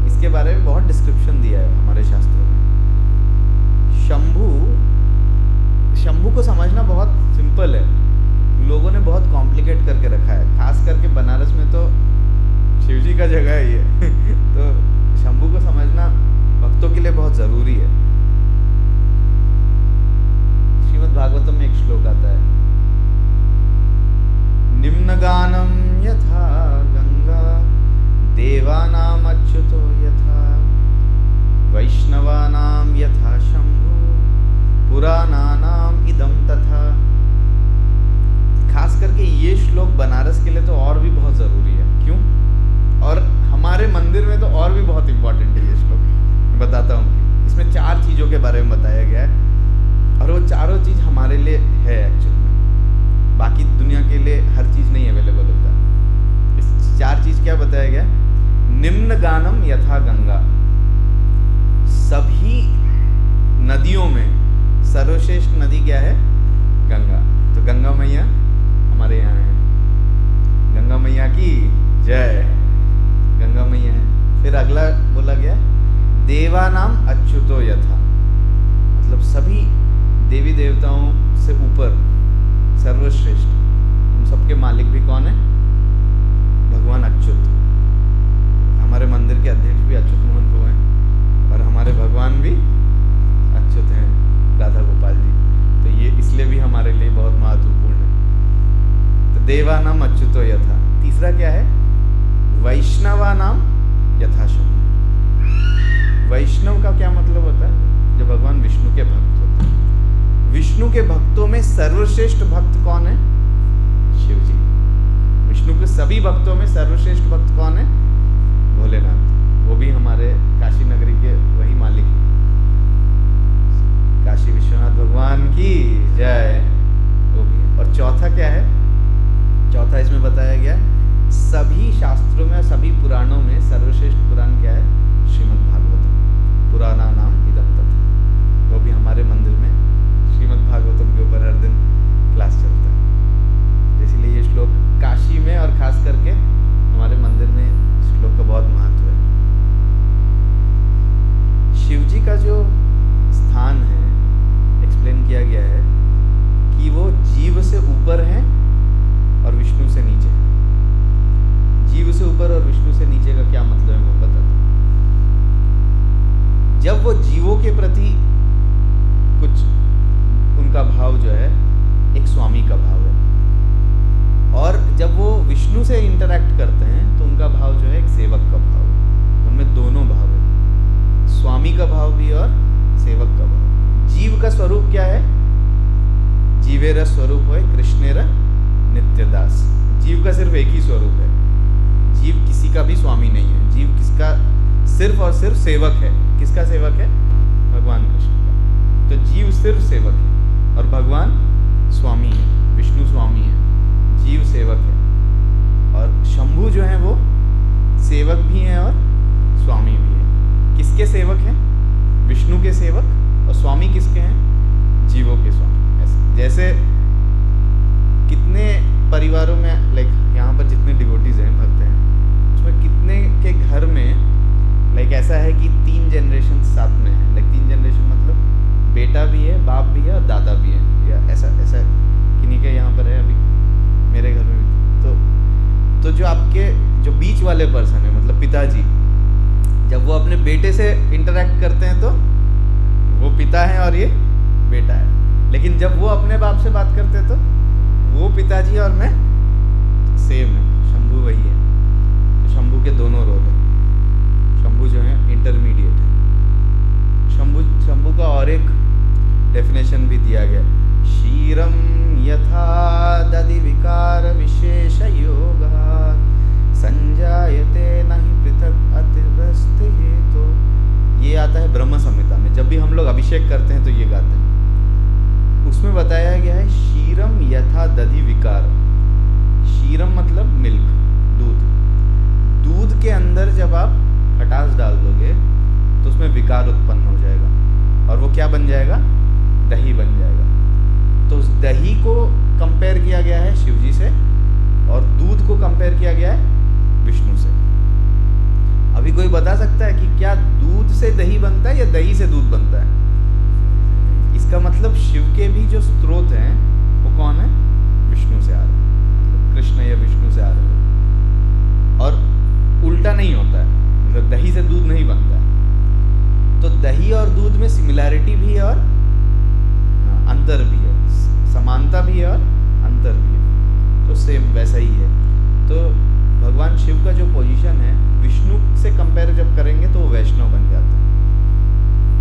इसके बारे में बहुत डिस्क्रिप्शन दिया है हमारे शास्त्रों में। शंभु को समझना बहुत सिंपल है, लोगों ने बहुत कॉम्प्लिकेट करके रखा है, खास करके बनारस में तो शिव जी का जगह है ये तो शंभु को समझना भक्तों के लिए बहुत ज़रूरी है। श्रीमद् भागवतम में एक श्लोक आता है, निम्नगानम यथा गंगा देवानाम अच्युतो यथा वैष्णवानाम यथा शंभु पुराणानाम इदम तथा। खास करके ये श्लोक बनारस के लिए तो और भी बहुत ज़रूरी है। क्यों? और हमारे मंदिर में तो और भी बहुत इम्पोर्टेंट है ये श्लोक। मैं बताता हूँ कि इसमें 4 चीज़ों के बारे में बताया गया है और वो चारों चीज़ हमारे लिए है एक्चुअली में, बाकी दुनिया के लिए हर चीज़ नहीं अवेलेबल होता। इस 4 चीज़ क्या बताया गया? निम्न गानम यथा गंगा, सभी नदियों में सर्वश्रेष्ठ नदी क्या है? गंगा। तो गंगा मैया हमारे यहाँ है, गंगा मैया की जय, गंगा मैया है। फिर अगला बोला गया देवानाम अच्युतो यथा, मतलब सभी देवी देवताओं से ऊपर सर्वश्रेष्ठ, हम सबके मालिक भी कौन है? भगवान अच्युत। हमारे मंदिर के अध्यक्ष भी अच्युत मोहन को हैं और हमारे भगवान भी अच्युत हैं, राधा गोपाल जी। तो ये इसलिए भी हमारे लिए बहुत महत्वपूर्ण है। तो देवानाम अच्युतो यथा। तीसरा क्या है? वैष्णवानाम यथा शंभु। वैष्णव का क्या मतलब होता है? जो भगवान विष्णु के भक्त होते हैं। विष्णु के भक्तों में सर्वश्रेष्ठ भक्त कौन है? शिव जी। विष्णु के सभी भक्तों में सर्वश्रेष्ठ भक्त कौन है? भोलेनाथ। वो भी हमारे काशी नगरी के वही मालिक हैं। काशी विश्वनाथ भगवान की जय। वो भी। और चौथा क्या है? चौथा इसमें बताया गया सभी शास्त्रों में, सभी पुराणों में सर्वश्रेष्ठ पुराण क्या है? श्रीमद् भागवतम। पुराना नाम इदम तथा। वो भी हमारे मंदिर में श्रीमद् भागवतम के ऊपर हर दिन क्लास चलता है। इसीलिए ये श्लोक काशी में और खास करके हमारे मंदिर में श्लोक का बहुत महत्व है। शिव जी का जो स्थान है एक्सप्लेन किया गया है कि वो जीव से ऊपर है और विष्णु से नीचे। जीव से ऊपर और विष्णु से नीचे का क्या मतलब है मैं बताता हूँ। जब वो जीवों के प्रति कुछ उनका भाव जो है एक स्वामी का भाव है, और जब वो विष्णु से इंटरैक्ट करते हैं तो उनका भाव जो है एक सेवक का भाव है। उनमें दोनों भाव है, स्वामी का भाव भी और सेवक का भाव। जीव का स्वरूप क्या है? जीवेर स्वरूप है कृष्णेर नित्यदास। जीव का सिर्फ एक ही स्वरूप है, जीव किसी का भी स्वामी नहीं है। जीव किसका सिर्फ और सिर्फ सेवक है। किसका सेवक है? भगवान कृष्ण का। तो जीव सिर्फ सेवक है और भगवान स्वामी है, विष्णु स्वामी है, जीव सेवक है। और शंभु जो है वो सेवक भी हैं और स्वामी भी हैं। किसके सेवक हैं? विष्णु के सेवक। और स्वामी किसके हैं? जीवों के स्वामी। ऐसे जैसे कितने परिवारों में लाइक यहाँ पर जितने डिवोटीज हैं, भक्त हैं, उसमें कितने के घर में लाइक ऐसा है कि 3 जनरेशन साथ में है। लाइक 3 जनरेशन मतलब बेटा भी है, बाप भी है और दादा भी है, या ऐसा किन्हीं के यहाँ पर है। अभी मेरे घर में भी तो जो आपके जो बीच वाले पर्सन है मतलब पिताजी, अपने बेटे से इंटरेक्ट करते हैं तो वो पिता है और ये बेटा है, लेकिन जब वो अपने बाप से बात करते हैं तो वो पिताजी और मैं सेम है, शंभू वही है। तो शंभू के दोनों रोल है, शंभू जो है इंटरमीडिएट है। शंभू का और एक डेफिनेशन भी दिया गया, क्षीरम यथा दधि विकार विशेष योगा संजायते नहीं पृथक अतिव्रस्त हेतु। ये आता है ब्रह्म संहिता में, जब भी हम लोग अभिषेक करते हैं तो ये गाते हैं। उसमें बताया गया है क्षीरम यथा दधि विकार। क्षीरम मतलब मिल्क, दूध। दूध के अंदर जब आप खटास डाल दोगे तो उसमें विकार उत्पन्न हो जाएगा और वो क्या बन जाएगा, दही बन जाएगा। तो उस दही को कंपेयर किया गया है शिव जी से और दूध को कंपेयर किया गया है विष्णु से। अभी कोई बता सकता है कि क्या दूध से दही बनता है या दही से दूध बनता है? इसका मतलब शिव के भी जो स्रोत हैं वो कौन है, विष्णु से आ रहे हैं, मतलब कृष्ण या विष्णु से आ रहे हैं। और उल्टा नहीं होता है, मतलब दही से दूध नहीं बनता है। तो दही और दूध में सिमिलैरिटी भी है और अंतर भी है, समानता भी है और अंतर भी है। तो सेम वैसा ही है। तो भगवान शिव का जो पोजीशन है विष्णु से कंपेयर जब करेंगे तो वो वैष्णव बन जाता है।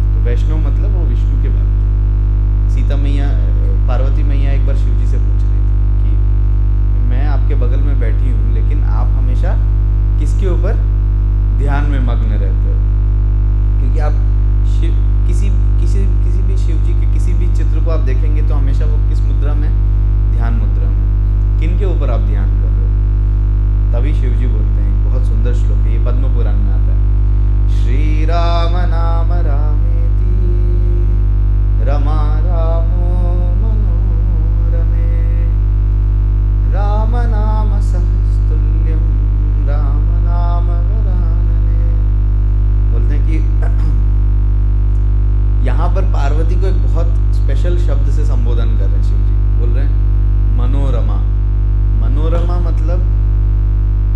तो वैष्णव मतलब वो विष्णु के भक्त। सीता मैया, पार्वती मैया एक बार शिव जी से पूछ रही थी कि मैं आपके बगल में बैठी हूँ लेकिन आप हमेशा किसके ऊपर ध्यान में मग्न रहते हो? क्योंकि आप किसी भी शिव जी के किसी भी चित्र को आप देखेंगे तो हमेशा वो किस मुद्रा में, ध्यान मुद्रा में। किन के ऊपर आप ध्यान कर रहे हो? तभी शिव जी बोलते हैं, बहुत सुंदर श्लोक है, ये पद्म पुराण में आता है, श्री राम नाम रामेति रमा रामो मनोरमे राम नाम सहस्तुल्यम राम नाम वरानने। बोलते हैं कि यहाँ पर पार्वती को एक बहुत स्पेशल शब्द से संबोधन कर रहे हैं शिव जी। बोल रहे हैं मनोरमा। मनोरमा मतलब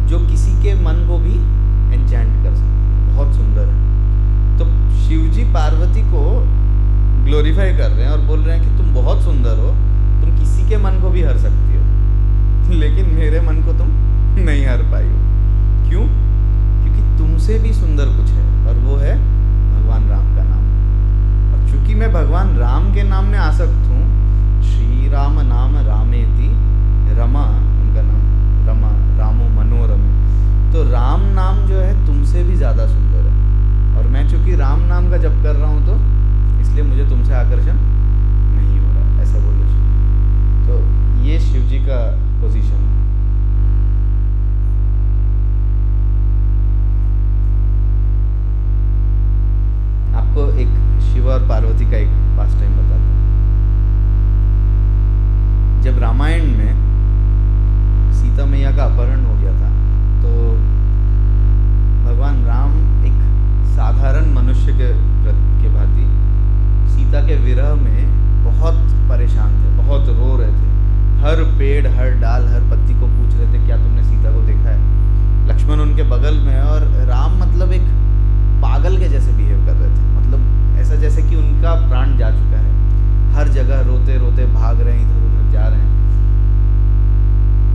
जो किसी के मन को भी एन्चेंट कर सकती है, बहुत सुंदर है। तो शिव जी पार्वती को ग्लोरीफाई कर रहे हैं और बोल रहे हैं कि तुम बहुत सुंदर हो, तुम किसी के मन को भी हर सकती हो, लेकिन मेरे मन को तुम नहीं हर पाई हो। क्यों? क्योंकि तुमसे भी सुंदर कुछ है और वो है भगवान राम का नाम। और चूंकि मैं भगवान राम के नाम में आसक्त हूँ, श्री राम नाम रामेति, रमा उनका नाम, रमा रामो मनोरमे। तो राम नाम जो है तुमसे भी ज़्यादा सुंदर है और मैं चूंकि राम नाम का जप कर रहा हूँ तो इसलिए मुझे तुमसे आकर्षण नहीं हो रहा, ऐसा बोले शिव। तो ये शिव जी का पोजीशन है। आपको एक शिव और पार्वती का एक पास टाइम बताता हूँ। जब रामायण में सीता मैया का अपहरण हो गया था तो भगवान राम एक साधारण मनुष्य के भांति सीता के विरह में बहुत परेशान थे, बहुत रो रहे थे। हर पेड़, हर डाल, हर पत्ती को पूछ रहे थे क्या तुमने सीता को देखा है? लक्ष्मण उनके बगल में और राम मतलब एक पागल के जैसे बिहेव कर रहे थे, मतलब ऐसा जैसे कि उनका प्राण जा चुका है। हर जगह रोते रोते भाग रहे हैं, इधर उधर जा रहे हैं।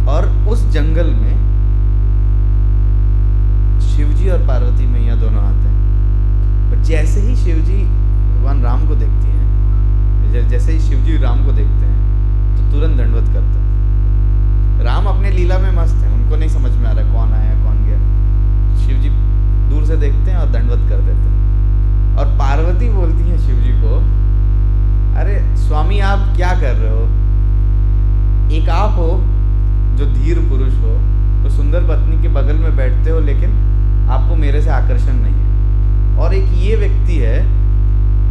और उस जंगल में शिवजी और पार्वती मैया दोनों आते हैं। और जैसे ही शिवजी भगवान राम को देखती हैं, जैसे ही शिवजी राम को देखते हैं तो तुरंत दंडवत करते हैं। राम अपने लीला में मस्त हैं, उनको नहीं समझ में आ रहा कौन आया कौन गया। शिवजी दूर से देखते हैं और दंडवत कर देते हैं। और पार्वती बोलती है शिवजी को, अरे स्वामी आप क्या कर रहे हो? एक आप हो जो धीर पुरुष हो, तो सुंदर पत्नी के बगल में बैठते हो, लेकिन आपको मेरे से आकर्षण नहीं है। और एक ये व्यक्ति है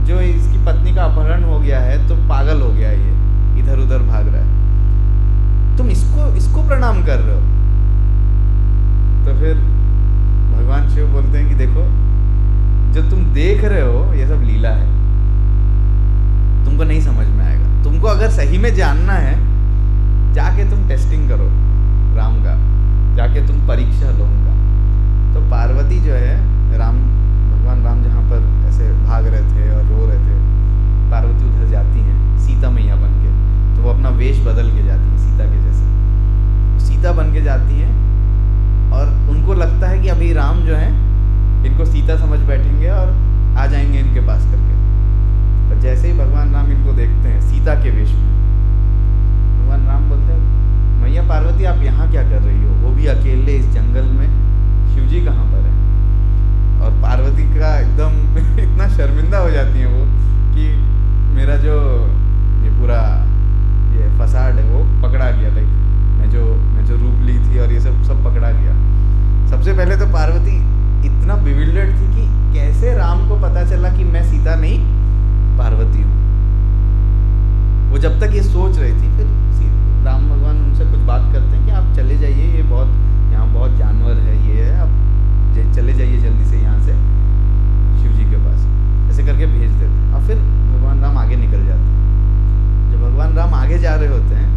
जो इसकी पत्नी का अपहरण हो गया है तो पागल हो गया है, ये इधर उधर भाग रहा है, तुम इसको प्रणाम कर रहे हो। तो फिर भगवान शिव बोलते हैं कि देखो जो तुम देख रहे हो ये सब लीला है, तुमको नहीं समझ में आएगा। तुमको अगर सही में जानना है जाके तुम टेस्टिंग करो राम का, जाके तुम परीक्षा लो उनका। तो पार्वती जो है भगवान सीता नहीं पार्वती हूँ। वो जब तक ये सोच रही थी, फिर राम भगवान उनसे कुछ बात करते हैं कि आप चले जाइए, ये बहुत यहाँ बहुत जानवर है, ये है, आप चले जाइए जल्दी से यहाँ से शिव जी के पास, ऐसे करके भेज देते हैं। और फिर भगवान राम आगे निकल जाते हैं। जब भगवान राम आगे जा रहे होते हैं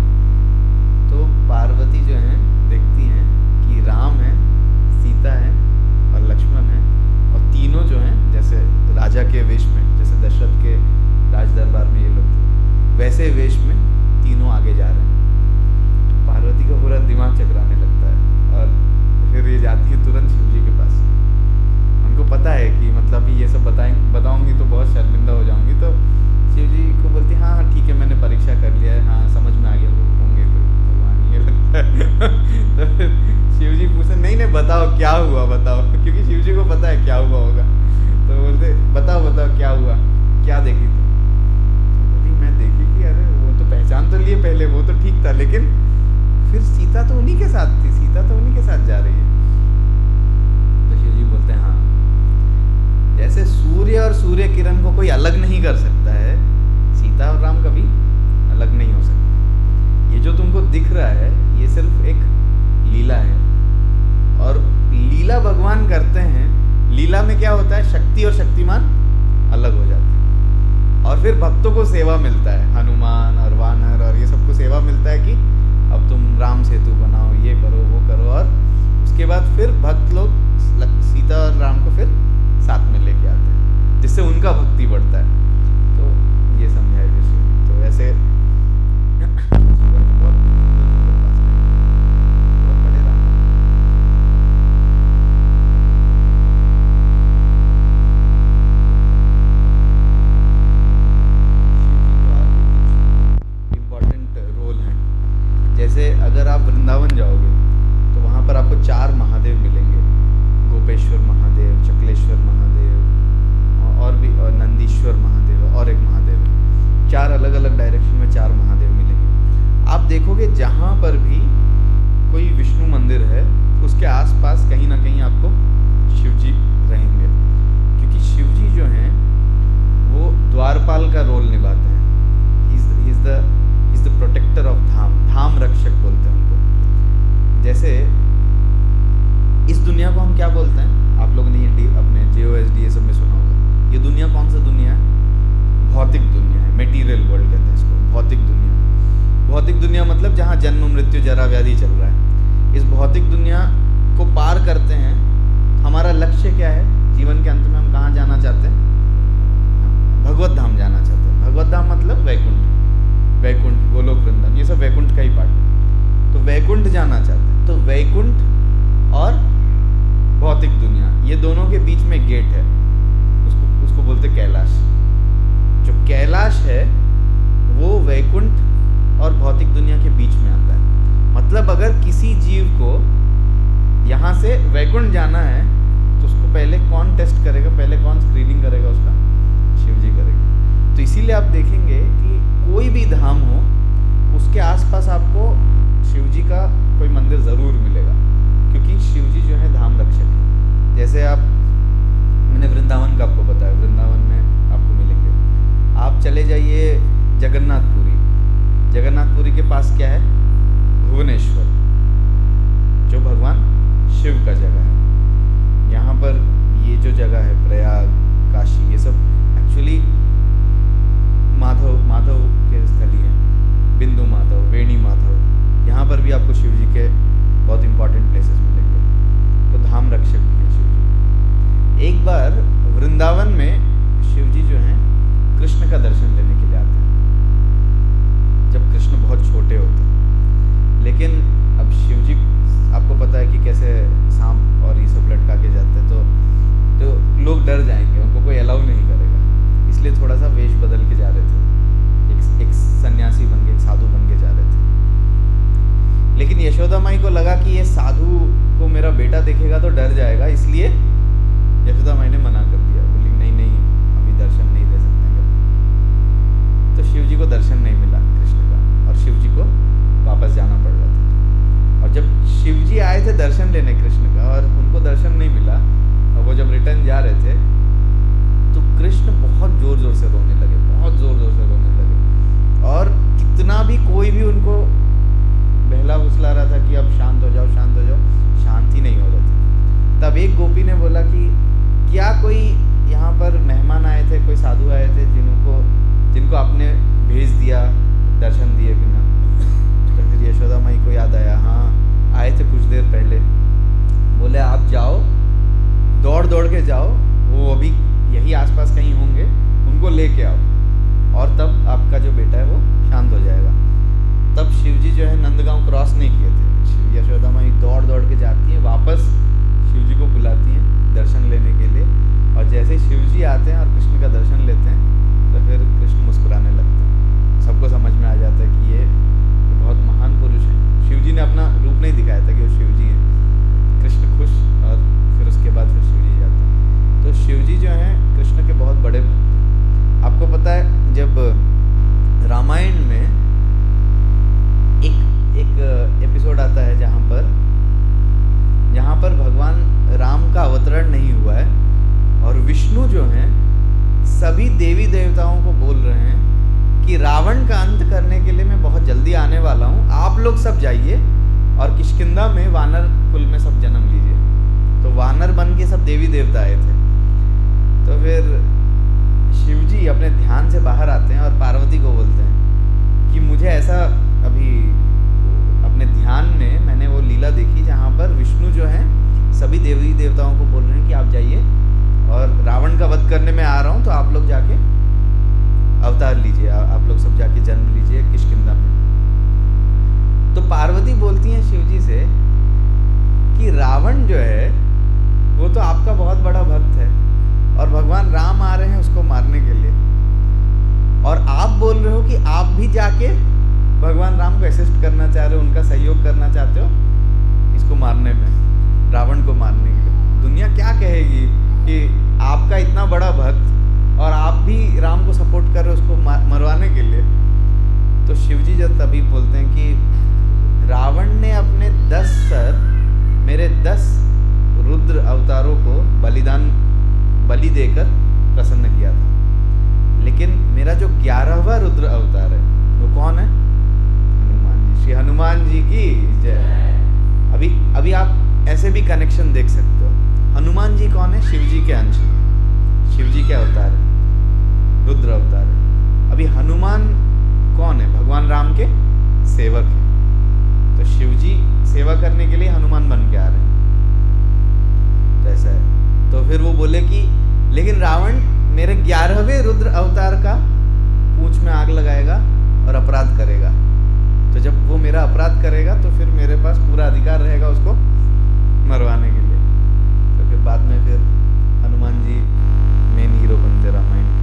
तो पार्वती जो है देखती हैं कि राम है, सीता है और लक्ष्मण है, और तीनों जो हैं जैसे राजा के वेश में, जैसे दशरथ के राज दरबार में ये लोग थे, वैसे वेश में तीनों आगे जा रहे हैं। पार्वती का पूरा दिमाग चकराने लगता है और फिर ये जाती है तुरंत शिव जी के पास। उनको पता है कि मतलब ये सब बताऊंगी तो बहुत शर्मिंदा हो जाऊंगी, तो शिव जी को बोलती हाँ हाँ ठीक है, मैंने परीक्षा कर लिया है, हाँ समझ में आ गया होंगे भगवान, ये लगता है। तो फिर शिव जी पूछते नहीं बताओ क्या हुआ, बताओ, क्योंकि शिव जी को पता है क्या हुआ होगा। तो बोलते बताओ क्या हुआ, क्या देखी तुम? बोली मैं देखी कि अरे वो तो पहचान तो लिए पहले, वो तो ठीक था, लेकिन फिर सीता तो उन्हीं के साथ थी, सीता तो उन्हीं के साथ जा रही है। तो शिव जी बोलते हैं हाँ, जैसे सूर्य और सूर्य किरण को कोई अलग नहीं कर सकता है, सीता और राम कभी अलग नहीं हो सकते। ये जो तुमको दिख रहा है ये सिर्फ एक लीला है, और लीला भगवान करते हैं। लीला में क्या होता है, शक्ति और शक्तिमान अलग हो जाते हैं, और फिर भक्तों को सेवा मिलता है, हनुमान और वानर और ये सबको सेवा मिलता है कि अब तुम राम सेतु बनाओ, ये करो वो करो, और उसके बाद फिर भक्त लोग सीता और राम को फिर साथ में लेके आते हैं, जिससे उनका भक्ति बढ़ता है। तो ये समझाया कृष्ण। तो ऐसे जैसे अगर आप वृंदावन जाओगे तो वहाँ पर आपको 4 महादेव मिलेंगे, गोपेश्वर महादेव, चकलेश्वर महादेव और भी, और नंदीश्वर महादेव और एक महादेव है। 4 अलग अलग डायरेक्शन में 4 महादेव मिलेंगे। आप देखोगे जहाँ पर भी कोई विष्णु मंदिर है उसके आसपास कहीं ना कहीं आपको शिव जी रहेंगे, क्योंकि शिव जी जो हैं वो द्वारपाल का रोल निभाते हैं। He is the protector of Dham, धाम रक्षक बोलते हैं उनको। जैसे इस दुनिया को हम क्या बोलते हैं, आप लोगों ने ये अपने JOSD ये सब में सुना होगा। ये दुनिया कौन सा दुनिया है? भौतिक दुनिया है, मेटीरियल वर्ल्ड कहते हैं इसको, भौतिक दुनिया। भौतिक दुनिया मतलब जहाँ जन्म मृत्यु जरा व्याधि चल रहा है। इस भौतिक दुनिया को पार करते हैं, हमारा लक्ष्य क्या है? जीवन के अंत में हम कहाँ जाना चाहते हैं? भगवत धाम जाना चाहते हैं। भगवत धाम मतलब वैकुंठ, वैकुंठ, गोलोक, वृंदावन, ये सब वैकुंठ का ही पार्ट है। तो वैकुंठ जाना चाहते हैं। तो वैकुंठ और भौतिक दुनिया, ये दोनों के बीच में गेट है, उसको बोलते कैलाश। जो कैलाश है वो वैकुंठ और भौतिक दुनिया के बीच में आता है। मतलब अगर किसी जीव को यहाँ से वैकुंठ जाना है तो उसको पहले कौन टेस्ट करेगा, पहले कौन स्क्रीनिंग करेगा उसका? शिव जी करेंगे। तो इसीलिए आप देखेंगे कि कोई भी धाम हो उसके आसपास आपको शिव जी का कोई मंदिर ज़रूर मिलेगा, क्योंकि शिव जी जो है धाम रक्षक है। जैसे आप, मैंने वृंदावन का आपको बताया, वृंदावन में आपको मिलेंगे। आप चले जाइए जगन्नाथपुरी, जगन्नाथपुरी के पास क्या है? भुवनेश्वर, जो भगवान शिव का जगह है। यहाँ पर ये जो जगह है प्रयाग, काशी, ये सब एक्चुअली माधव के स्थली हैं। बिंदु माधव, वेणी माधव, यहाँ पर भी आपको शिव जी के बहुत इंपॉर्टेंट प्लेसेस मिलेंगे। तो धाम रक्षक भी हैं शिव जी। एक बार वृंदावन में शिव जी जो हैं कृष्ण का दर्शन लेने के लिए आते हैं, जब कृष्ण बहुत छोटे होते हैं। लेकिन अब शिव जी, आपको पता है कि कैसे सांप और ये सब लटका के जाते हैं, तो लोग डर जाएंगे, उनको कोई अलाउ नहीं करेगा। इसलिए थोड़ा सा वेश बदल के जा रहे थे, एक सन्यासी बन के, एक साधु बन के जा रहे थे। लेकिन यशोदा माई को लगा कि ये साधु को मेरा बेटा देखेगा तो डर जाएगा, इसलिए यशोदा माई ने मना कर दिया, बोली नहीं अभी दर्शन नहीं दे सकते हैं। तो शिव जी को दर्शन नहीं मिला कृष्ण का, और शिव जी को वापस जाना पड़ रहा था। और जब शिव जी आए थे दर्शन लेने कृष्ण का और उनको दर्शन नहीं मिला, और वो जब रिटर्न जा रहे थे तो कृष्ण बहुत देवताओं को बोल रहे हैं कि रावण का अंत करने के लिए मैं बहुत जल्दी आने वाला हूँ, आप लोग सब जाइए और किष्किंधा में वानर कुल में सब जन्म लीजिए। तो वानर बन के सब देवी देवता आए थे। तो फिर शिवजी अपने ध्यान से बाहर आते हैं और पार्वती को बोलते हैं कि मुझे ऐसा अभी अपने ध्यान में मैंने वो लीला देखी जहाँ पर विष्णु जो है सभी देवी देवताओं को बोल रहे हैं कि आप जाइए और रावण का वध करने में आ रहा हूँ, तो आप लोग जाके अवतार लीजिए, आप लोग सब जाके जन्म लीजिए किष्किंधा में। तो पार्वती बोलती हैं शिवजी से कि रावण जो है वो तो आपका बहुत बड़ा भक्त है और भगवान राम आ रहे हैं उसको मारने के लिए, और आप बोल रहे हो कि आप भी जाके भगवान राम को असिस्ट करना चाह रहे हो, उनका सहयोग करना चाहते हो इसको मारने में, रावण को मारने के लिए। दुनिया क्या कहेगी कि आपका इतना बड़ा भक्त और आप भी राम को सपोर्ट कर रहे हो उसको मरवाने के लिए। तो शिवजी जब तभी बोलते हैं कि रावण ने अपने 10 सर मेरे 10 रुद्र अवतारों को बलि देकर प्रसन्न किया था, लेकिन मेरा जो 11वां रुद्र अवतार है वो कौन है? हनुमान जी। श्री हनुमान जी की जय। अभी आप ऐसे भी कनेक्शन देख सकते हो। हनुमान जी कौन है? शिव जी के अंश, शिव जी के अवतार है, रुद्र अवतार है। अभी हनुमान कौन है? भगवान राम के सेवक है। तो शिव जी सेवा करने के लिए हनुमान बन के आ रहे हैं। तो ऐसा है। तो फिर वो बोले कि लेकिन रावण मेरे 11वें रुद्र अवतार का पूंछ में आग लगाएगा और अपराध करेगा। तो जब वो मेरा अपराध करेगा तो फिर मेरे पास पूरा अधिकार रहेगा उसको मरवाने के लिए। तो फिर बाद में फिर हनुमान जी मेन हीरो बनते रामायण के।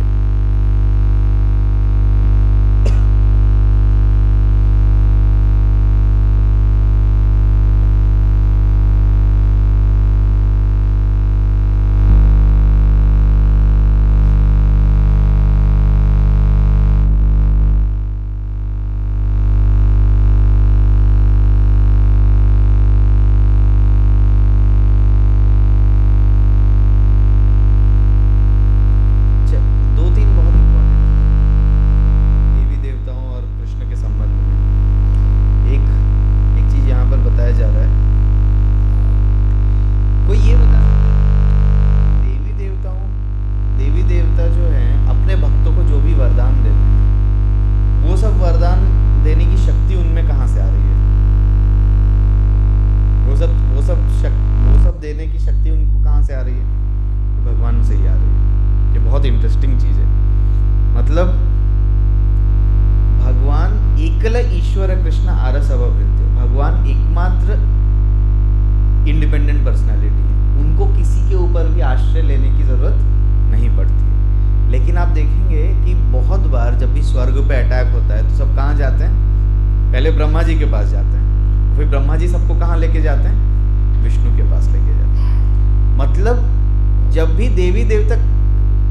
ब्रह्मा जी के पास जाते हैं, फिर ब्रह्मा जी सबको कहाँ लेके जाते हैं? विष्णु के पास लेके जाते हैं। मतलब जब भी देवी देवता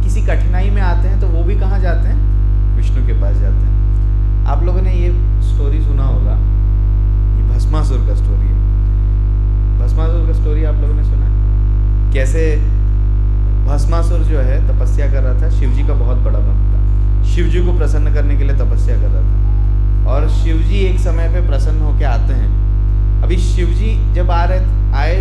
किसी कठिनाई में आते हैं तो वो भी कहाँ जाते हैं? विष्णु के पास जाते हैं। आप लोगों ने ये स्टोरी सुना होगा, ये भस्मासुर का स्टोरी है। भस्मासुर का स्टोरी आप लोगों ने सुना है? कैसे भस्मासुर जो है तपस्या कर रहा था, शिव जी का बहुत बड़ा भक्त था, शिव जी को प्रसन्न करने के लिए तपस्या कर रहा था। और शिवजी एक समय पे प्रसन्न होके आते हैं। अभी शिवजी जब आए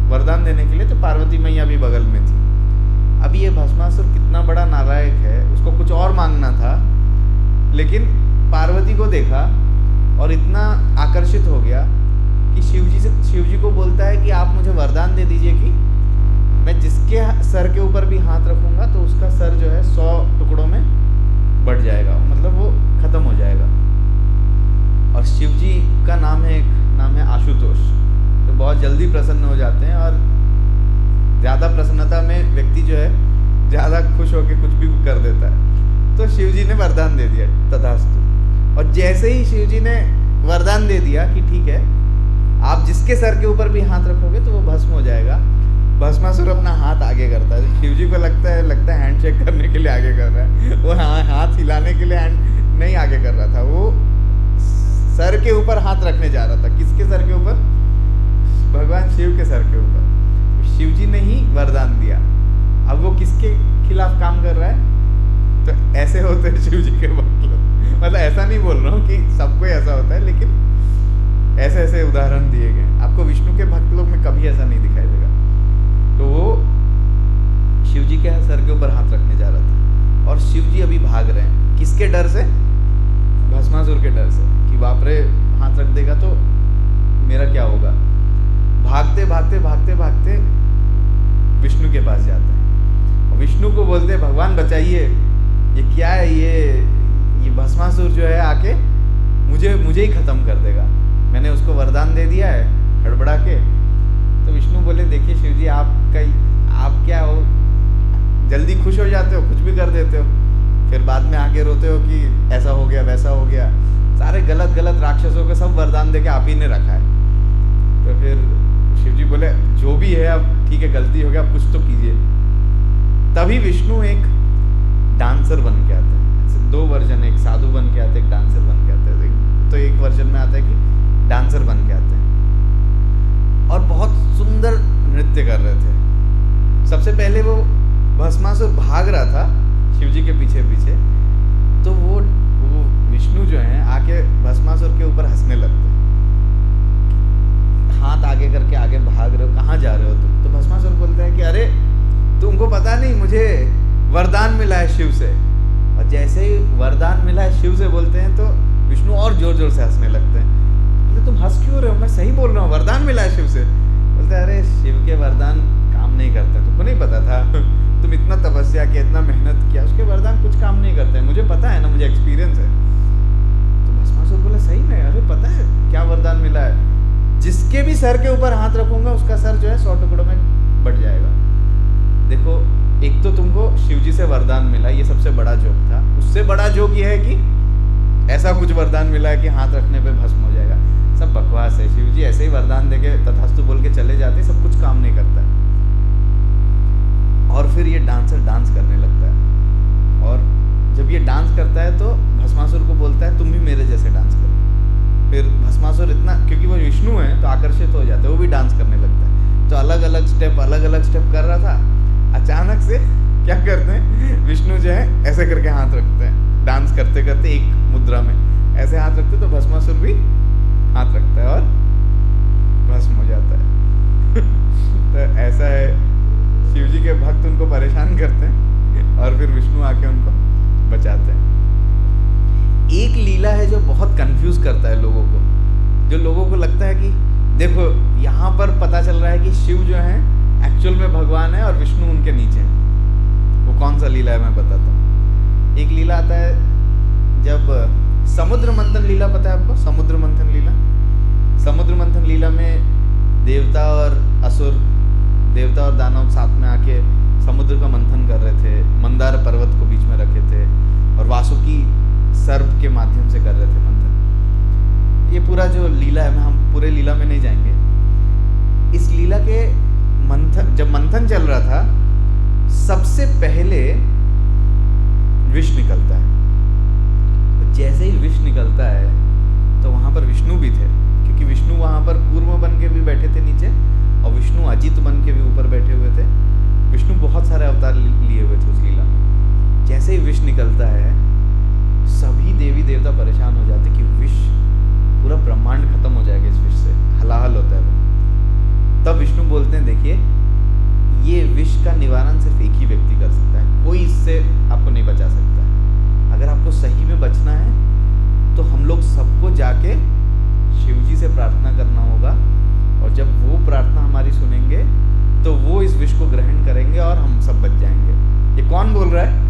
वरदान देने के लिए तो पार्वती मैया भी बगल में थी। अभी ये भस्मासुर कितना बड़ा नालायक है, उसको कुछ और मांगना था, लेकिन पार्वती को देखा और इतना आकर्षित हो गया कि शिवजी को बोलता है कि आप मुझे वरदान दे दीजिए कि मैं जिसके सर के ऊपर भी हाथ रखूंगा तो उसका सर जो है 100 टुकड़ों में बढ़ जाएगा, मतलब वो खत्म हो जाएगा। और शिव जी का नाम है आशुतोष। तो बहुत जल्दी प्रसन्न हो जाते हैं और ज़्यादा प्रसन्नता में व्यक्ति जो है ज़्यादा खुश होकर कुछ भी कर देता है। तो शिव जी ने वरदान दे दिया, तथास्तु। और जैसे ही शिव जी ने वरदान दे दिया कि ठीक है आप जिसके सर के ऊपर भी हाथ रखोगे तो वो भस्म हो जाएगा, भस्मासुर अपना हाथ आगे करता है। शिव जी को लगता है हैंडशेक करने के लिए आगे कर रहा है, वो हाथ हिलाने के लिए हैंड नहीं आगे कर रहा था, वो सर के ऊपर हाथ रखने जा रहा था। किसके सर के ऊपर? भगवान शिव के सर के ऊपर। शिव जी ने ही वरदान दिया। अब वो किसके खिलाफ काम कर रहा है? तो ऐसे होते हैं शिव जी के भक्त लोग। मतलब ऐसा नहीं बोल रहा हूँ कि सबको ऐसा होता है, लेकिन ऐसे ऐसे उदाहरण दिए गए। आपको विष्णु के भक्त लोग में कभी ऐसा नहीं दिखाई देगा। तो वो शिव जी के सर के ऊपर हाथ रखने जा रहा था और शिव जी अभी भाग रहे हैं। किसके डर से? भस्मासुर के डर से, कि बाप रे हाथ रख देगा तो मेरा क्या होगा। भागते भागते भागते भागते विष्णु के पास जाते हैं और विष्णु को बोलते हैं भगवान बचाइए, ये क्या है, ये भस्मासुर जो है आके मुझे ही खत्म कर देगा, मैंने उसको वरदान दे दिया है हड़बड़ा के। तो विष्णु बोले देखिए शिव जी, आप क्या हो, जल्दी खुश हो जाते हो, कुछ भी कर देते हो, फिर बाद में आके रोते हो कि ऐसा हो गया वैसा हो गया। सारे गलत राक्षसों को सब वरदान देके आप ही ने रखा है। तो फिर शिव जी बोले जो भी है अब ठीक है, गलती हो गया, अब कुछ तो कीजिए। तभी विष्णु एक डांसर बन के आते हैं। दो वर्जन, एक साधु बन के आते हैं, एक डांसर बन के आते हैं। तो एक वर्जन में आता है कि डांसर बन के आते हैं और बहुत सुंदर नृत्य कर रहे थे। सबसे पहले वो भस्मासुर भाग रहा था शिव जी के पीछे पीछे, तो वो विष्णु जो है आके भस्मासुर के ऊपर हंसने लगते हैं। हाथ आगे करके आगे भाग रहे हो, कहाँ जा रहे हो तुम? तो भस्मासुर बोलता है कि अरे तुमको पता नहीं, मुझे वरदान मिला है शिव से। और जैसे ही वरदान मिला है शिव से बोलते हैं तो विष्णु और जोर जोर से हंसने लगते हैं। बोले तुम हंस क्यों रहे हो, मैं सही बोल रहा हूँ, वरदान मिला है शिव से। बोलते हैं अरे शिव के वरदान काम नहीं करते, तुमको नहीं पता था? तुम इतना तपस्या किया, इतना मेहनत किया, उसके वरदान कुछ काम नहीं करते, मुझे पता है ना, मुझे एक्सपीरियंस है। तो भस्मासुर बोला सही में? अरे पता है क्या वरदान मिला है? जिसके भी सर के ऊपर हाथ रखूंगा उसका सर जो है 100 टुकड़ों में बट जाएगा। देखो, एक तो तुमको शिव जी से वरदान मिला, ये सबसे बड़ा जोक था। उससे बड़ा जोक ये है कि ऐसा कुछ वरदान मिला है कि हाथ रखने पे भस्म हो जाएगा। सब बकवास है। शिव जी ऐसे ही वरदान देके तथास्तु बोल के चले जाते, सब कुछ काम नहीं करता है। और फिर ये डांसर डांस करने लगता है और जब ये डांस करता है तो भस्मासुर को बोलता है तुम भी मेरे जैसे डांस करो। फिर भस्मासुर इतना, क्योंकि वो विष्णु है तो आकर्षित हो जाता है, वो भी डांस करने लगता है। तो अलग अलग स्टेप कर रहा था, अचानक से क्या करते हैं, विष्णु जो है ऐसे करके हाथ रखते हैं, डांस करते करते एक मुद्रा में ऐसे हाथ रखते, तो भस्मासुर भी हाथ रखता है और भस्म हो जाता है। तो ऐसा है, शिव जी के भक्त उनको परेशान करते हैं और फिर विष्णु आके उनको बचाते हैं। एक लीला है जो बहुत कंफ्यूज करता है लोगों को, जो लोगों को लगता है कि देखो यहाँ पर पता चल रहा है कि शिव जो है एक्चुअल में भगवान है और विष्णु उनके नीचे है। वो कौन सा लीला है मैं बताता हूँ। एक लीला आता है जब समुद्र मंथन लीला, पता है आपको समुद्र मंथन लीला? समुद्र मंथन लीला में देवता और असुर, देवता और दानव साथ में आके समुद्र का मंथन कर रहे थे, मंदार पर्वत को बीच में रखे थे और वासुकी सर्प के माध्यम से कर रहे थे मंथन। ये पूरा जो लीला है, हम पूरे लीला में नहीं जाएंगे। इस लीला के मंथन, जब मंथन चल रहा था, सबसे पहले विष निकलता है। जैसे ही विष निकलता है तो वहां पर विष्णु भी थे, क्योंकि विष्णु वहां पर कूर्म बन के भी बैठे थे नीचे और विष्णु अजित बन के भी ऊपर बैठे हुए थे। विष्णु बहुत सारे अवतार लिए हुए थे उस लीला में। जैसे ही विष निकलता है सभी देवी देवता परेशान हो जाते कि विष, पूरा ब्रह्मांड खत्म हो जाएगा इस विष से, हलाहल होता है वो। तब विष्णु बोलते हैं देखिए, ये विष का निवारण सिर्फ एक ही व्यक्ति कर सकता है, कोई इससे आपको नहीं बचा सकता है। अगर आपको सही में बचना है तो हम लोग सबको जाके शिव जी से प्रार्थना करना होगा और जब वो प्रार्थना हमारी सुनेंगे तो वो इस विष को ग्रहण करेंगे और हम सब बच जाएंगे। ये कौन बोल रहा है?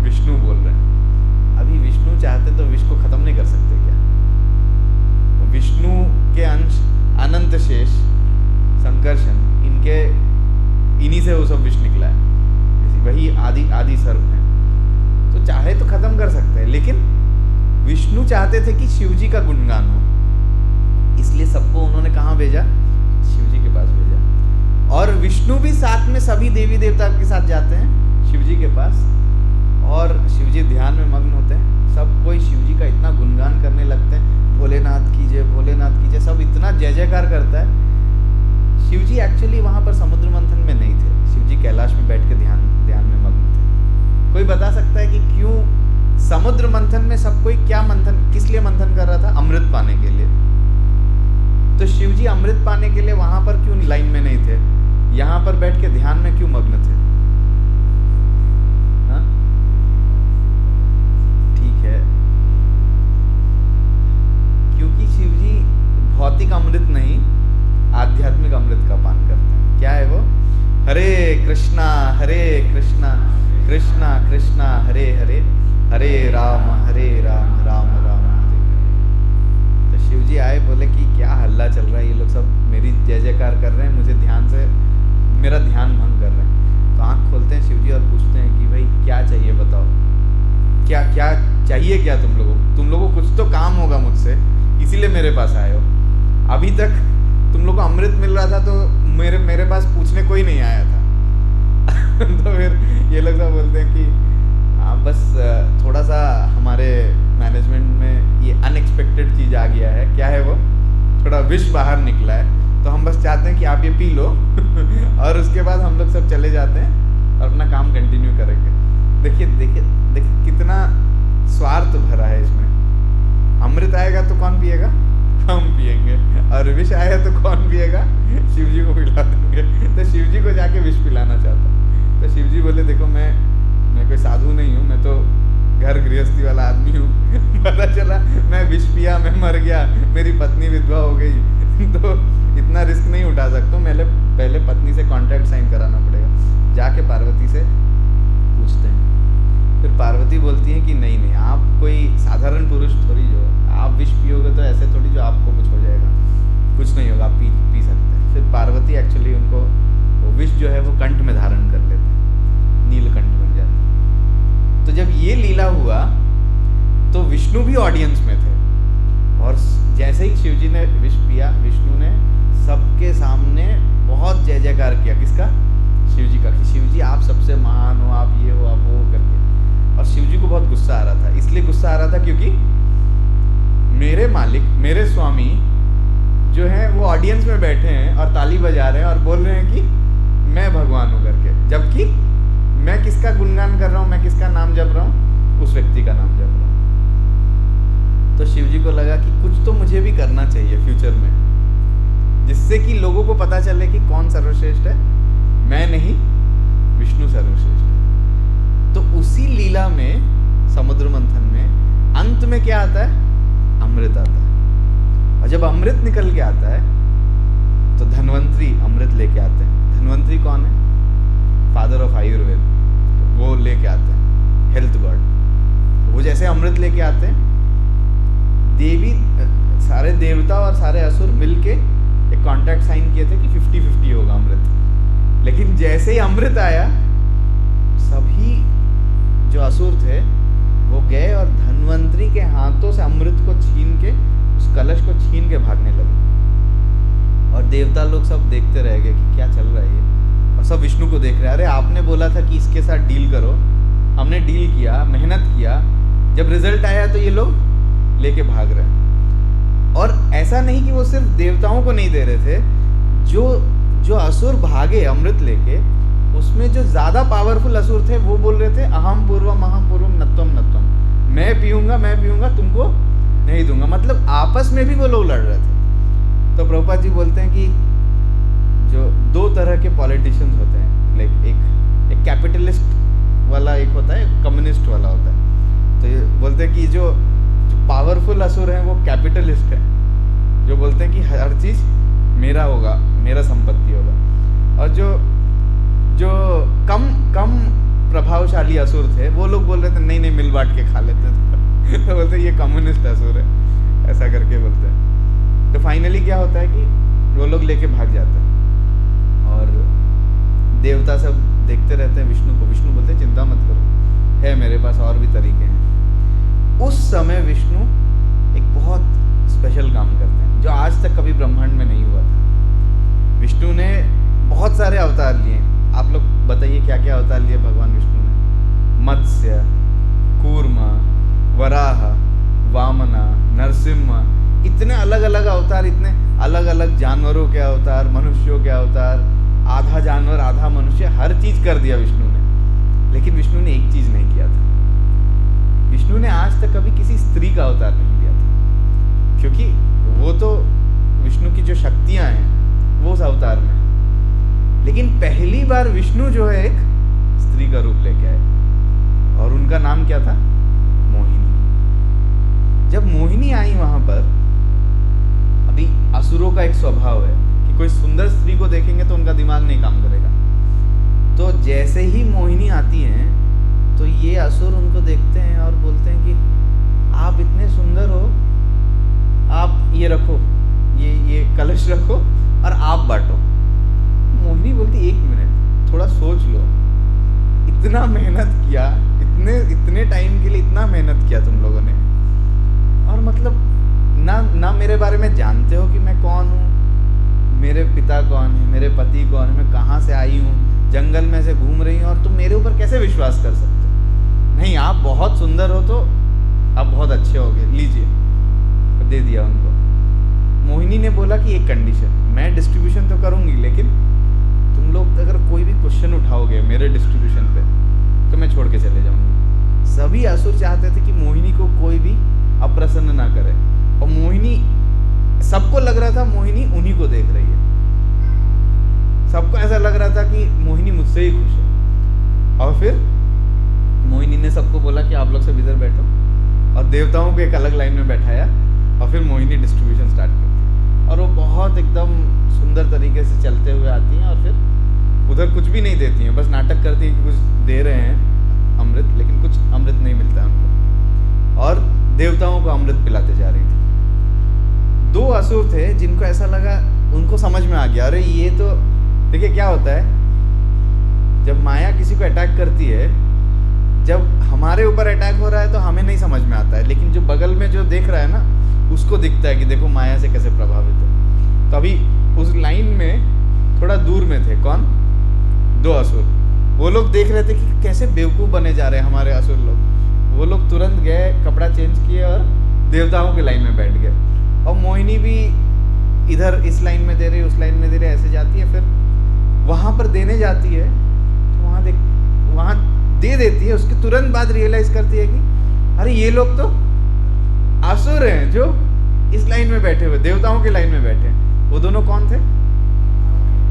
विष्णु बोल रहे हैं। अभी विष्णु चाहते तो विष को खत्म नहीं कर सकते क्या? विष्णु के अंश अनंत शेष संकर्षण, इन्हीं से वो सब विष निकला है, वही आदि सर्प है। तो चाहे तो खत्म कर सकते हैं, लेकिन विष्णु चाहते थे कि शिव जी का गुणगान हो, इसलिए सबको उन्होंने कहाँ भेजा? शिव जी के पास भेजा। और विष्णु भी साथ में सभी देवी देवता के साथ जाते हैं शिव जी के पास और शिव जी ध्यान में मग्न होते हैं। सब कोई शिव जी का इतना गुणगान करने लगते हैं, भोलेनाथ कीजिए, भोलेनाथ कीजिए, सब इतना जय जयकार करता है। शिव जी एक्चुअली वहाँ पर समुद्र मंथन में नहीं थे, शिव जी कैलाश में बैठ के ध्यान में मग्न थे। कोई बता सकता है कि क्यों समुद्र मंथन में सब कोई क्या मंथन, किस लिए मंथन कर रहा था? अमृत पाने के लिए। तो शिव जी अमृत पाने के लिए वहां पर क्यों लाइन में नहीं थे? यहाँ पर बैठ के ध्यान में क्यों मग्न थे? हाँ? ठीक है, क्योंकि शिव जी भौतिक अमृत नहीं, आध्यात्मिक अमृत का पान करते हैं। क्या है वो? हरे कृष्णा कृष्णा कृष्णा हरे हरे, हरे राम राम राम हरे। तो शिव जी आए, बोले कि क्या हल्ला चल रहा है, ये लोग सब मेरी जय जयकार कर रहे हैं, मुझे ध्यान से, मेरा ध्यान भंग कर रहे हैं। तो आंख खोलते हैं शिव जी और पूछते हैं कि भाई क्या चाहिए बताओ, क्या क्या चाहिए, क्या तुम लोगों को कुछ तो काम होगा मुझसे, इसीलिए मेरे पास आए हो। अभी तक तुम लोग को अमृत मिल रहा था तो मेरे पास पूछने कोई नहीं आया था। तो फिर ये लोग सब बोलते हैं कि हाँ बस थोड़ा सा हमारे मैनेजमेंट में ये अनएक्सपेक्टेड चीज़ आ गया है। क्या है वो? थोड़ा विष बाहर निकला है, तो हम बस चाहते हैं कि आप ये पी लो और उसके बाद हम लोग सब चले जाते हैं और अपना काम कंटिन्यू करेंगे। देखिए कितना स्वार्थ भरा है इसमें। अमृत आएगा तो कौन पिएगा? हम पिएंगे, और विष आया तो कौन पिएगा? शिव जी को पिला देंगे। तो शिव जी को जाके विष पिलाना चाहता। तो शिव जी बोले देखो मैं कोई साधु नहीं हूँ, मैं तो घर गृहस्थी वाला आदमी हूँ। पता चला मैं विष पिया, मैं मर गया, मेरी पत्नी विधवा हो गई, तो इतना रिस्क नहीं उठा सकता। मैंने पहले पत्नी से कॉन्ट्रैक्ट साइन कराना पड़ेगा। जाके पार्वती से पूछते हैं। फिर पार्वती बोलती है कि नहीं आप कोई साधारण पुरुष थोड़ी, जो आप विष पियोगे तो ऐसे थोड़ी जो आपको कुछ हो जाएगा, कुछ नहीं होगा, आप पी सकते हैं। फिर पार्वती एक्चुअली उनको वो विष जो है वो कंठ में धारण कर लेते हैं, नीलकंठ बन जाता है। तो जब ये लीला हुआ तो विष्णु भी ऑडियंस में थे, और जैसे ही शिव जी ने विष पिया, विष्णु ने सबके सामने बहुत जय जयकार किया। किसका? शिव जी का, कि शिव जी आप सबसे महान हो, आप ये हो, आप वो करके। और शिव जी को बहुत गुस्सा आ रहा था। इसलिए गुस्सा आ रहा था क्योंकि मेरे मालिक, मेरे स्वामी जो है वो ऑडियंस में बैठे हैं और ताली बजा रहे हैं और बोल रहे हैं कि मैं भगवान हूँ करके, जबकि मैं किसका गुणगान कर रहा हूँ, मैं किसका नाम जप रहा हूँ? उस व्यक्ति का नाम जप रहा हूँ। तो शिव जी को लगा कि कुछ तो मुझे भी करना चाहिए फ्यूचर में, जिससे कि लोगों को पता चले कि कौन सर्वश्रेष्ठ है, मैं नहीं, विष्णु सर्वश्रेष्ठ है। तो उसी लीला में, समुद्र मंथन में, अंत में क्या आता है? अमृत आता है। और जब अमृत निकल के आता है तो धन्वंतरी अमृत लेके आते हैं। धन्वंतरी कौन है? फादर ऑफ आयुर्वेद, वो लेके आते हैं, हेल्थ गॉड। वो जैसे अमृत लेके आते हैं, देवी, सारे देवता और सारे असुर मिलके एक कॉन्ट्रैक्ट साइन किए थे कि 50-50 होगा अमृत। लेकिन जैसे ही अमृत आया, सभी जो असुर थे वो गए और धन्वंतरी के हाथों से अमृत को छीन के, उस कलश को छीन के भागने लगे। और देवता लोग सब देखते रह गए कि क्या चल रहा है ये, और सब विष्णु को देख रहे हैं। अरे आपने बोला था कि इसके साथ डील करो, हमने डील किया, मेहनत किया, जब रिजल्ट आया तो ये लोग लेके भाग रहे हैं। और ऐसा नहीं कि वो सिर्फ देवताओं को नहीं दे रहे थे, जो असुर भागे अमृत लेके, उसमें जो ज्यादा पावरफुल असुर थे वो बोल रहे थे अहम पूर्वम महापूर्वम नत्वम नत्वम, मैं पीऊंगा तुमको नहीं दूंगा। मतलब आपस में भी वो लोग लड़ रहे थे। तो प्रभुपाद जी बोलते हैं कि जो दो तरह के पॉलिटिशियंस होते हैं, लाइक एक कैपिटलिस्ट वाला एक होता है, एक कम्युनिस्ट वाला होता है। तो ये बोलते हैं कि जो पावरफुल असुर हैं वो कैपिटलिस्ट है, जो बोलते हैं कि हर चीज मेरा होगा, मेरा संपत्ति होगा। और जो कम प्रभावशाली असुर थे वो लोग बोल रहे थे नहीं मिल बांट के खा लेते थे। तो बोलते ये कम्युनिस्ट असुर है, ऐसा करके बोलते हैं। तो फाइनली क्या होता है कि वो लोग लेके भाग जाते हैं और देवता सब देखते रहते हैं विष्णु को। विष्णु बोलते हैं चिंता मत करो, है मेरे पास और भी तरीके हैं। उस समय विष्णु एक बहुत स्पेशल काम करते हैं जो आज तक कभी ब्रह्मांड में नहीं हुआ था। विष्णु ने बहुत सारे अवतार लिए। आप लोग बताइए क्या क्या अवतार लिए भगवान विष्णु ने? मत्स्य, कूर्म, वराह, वामना, नरसिंह, इतने अलग अलग अवतार, इतने अलग अलग जानवरों के अवतार, मनुष्यों के अवतार, आधा जानवर आधा मनुष्य, हर चीज कर दिया विष्णु ने। लेकिन विष्णु ने एक चीज नहीं किया था। विष्णु ने आज बार विष्णु जो है एक स्त्री का रूप लेके आए और उनका नाम क्या था? मोहिनी। जब मोहिनी आई वहां पर, अभी असुरों का एक स्वभाव है कि कोई सुंदर स्त्री को देखेंगे तो उनका दिमाग नहीं काम करेगा। तो जैसे ही मोहिनी आती हैं तो ये असुर उनको देखते हैं और बोलते हैं कि आप इतने सुंदर हो, आप ये रखो, ये कलश रखो और आप बांटो। मोहिनी बोलती 1 मिनट, थोड़ा सोच लो, इतना मेहनत किया, इतने टाइम के लिए इतना मेहनत किया तुम लोगों ने, और मतलब ना मेरे बारे में जानते हो कि मैं कौन हूँ, मेरे पिता कौन है, मेरे पति कौन है, मैं कहाँ से आई हूँ, जंगल में से घूम रही हूँ, और तुम मेरे ऊपर कैसे विश्वास कर सकते हो? नहीं, आप बहुत सुंदर हो तो आप बहुत अच्छे होगे, लीजिए। दे दिया उनको। मोहिनी ने बोला कि एक कंडीशन, मैं डिस्ट्रीब्यूशन तो करूंगी, लेकिन तुम लोग अगर कोई भी क्वेश्चन उठाओगे मेरे डिस्ट्रीब्यूशन पे तो मैं छोड़ के चले जाऊंगी। सभी असुर चाहते थे कि मोहिनी को कोई भी अप्रसन्न ना करे, और मोहिनी, सबको लग रहा था मोहिनी उन्हीं को देख रही है, सबको ऐसा लग रहा था कि मोहिनी मुझसे ही खुश है। और फिर मोहिनी ने सबको बोला कि आप लोग सब इधर बैठो, और देवताओं को एक अलग लाइन में बैठाया, और फिर मोहिनी डिस्ट्रीब्यूशन स्टार्ट करती है। और वो बहुत एकदम सुंदर तरीके से चलते हुए आती हैं, और फिर उधर कुछ भी नहीं देती हैं, बस नाटक करती हैं कि कुछ दे रहे हैं अमृत, लेकिन कुछ अमृत नहीं मिलता है उनको, और देवताओं को अमृत पिलाते जा रही थी। 2 असुर थे जिनको ऐसा लगा, उनको समझ में आ गया, अरे ये तो देखिए क्या होता है जब माया किसी को अटैक करती है, जब हमारे ऊपर अटैक हो रहा है तो हमें नहीं समझ में आता है, लेकिन जो बगल में जो देख रहा है ना, उसको दिखता है कि देखो माया से कैसे प्रभावित है। तो अभी उस लाइन में थोड़ा दूर में थे कौन? 2 असुर। वो लोग देख रहे थे कि कैसे बेवकूफ़ बने जा रहे हैं हमारे असुर लोग। वो लोग तुरंत गए, कपड़ा चेंज किए और देवताओं के लाइन में बैठ गए। और मोहिनी भी इधर इस लाइन में दे रही, उस लाइन में दे रही, ऐसे जाती है, फिर वहाँ पर देने जाती है तो वहाँ दे देती है। उसके तुरंत बाद रियलाइज करती है कि अरे ये लोग तो असुर हैं जो इस लाइन में बैठे हुए, देवताओं के लाइन में बैठे हैं। वो दोनों कौन थे?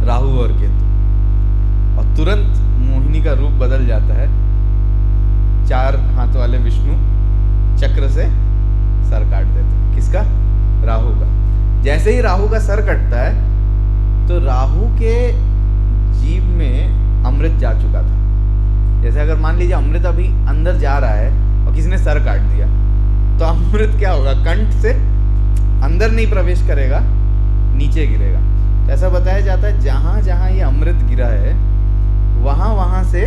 राहु और केतु। और तुरंत मोहिनी का रूप बदल जाता है, 4 हाथों वाले विष्णु चक्र से सर काट देते। किसका? राहु का। जैसे ही राहु का सर कटता है तो राहु के जीभ में अमृत जा चुका था। जैसे अगर मान लीजिए अमृत अभी अंदर जा रहा है और किसी ने सर काट दिया, तो अमृत क्या होगा? कंठ से अंदर नहीं प्रवेश करेगा, नीचे गिरेगा। तो ऐसा बताया जाता है जहां जहां ये अमृत गिरा है वहां से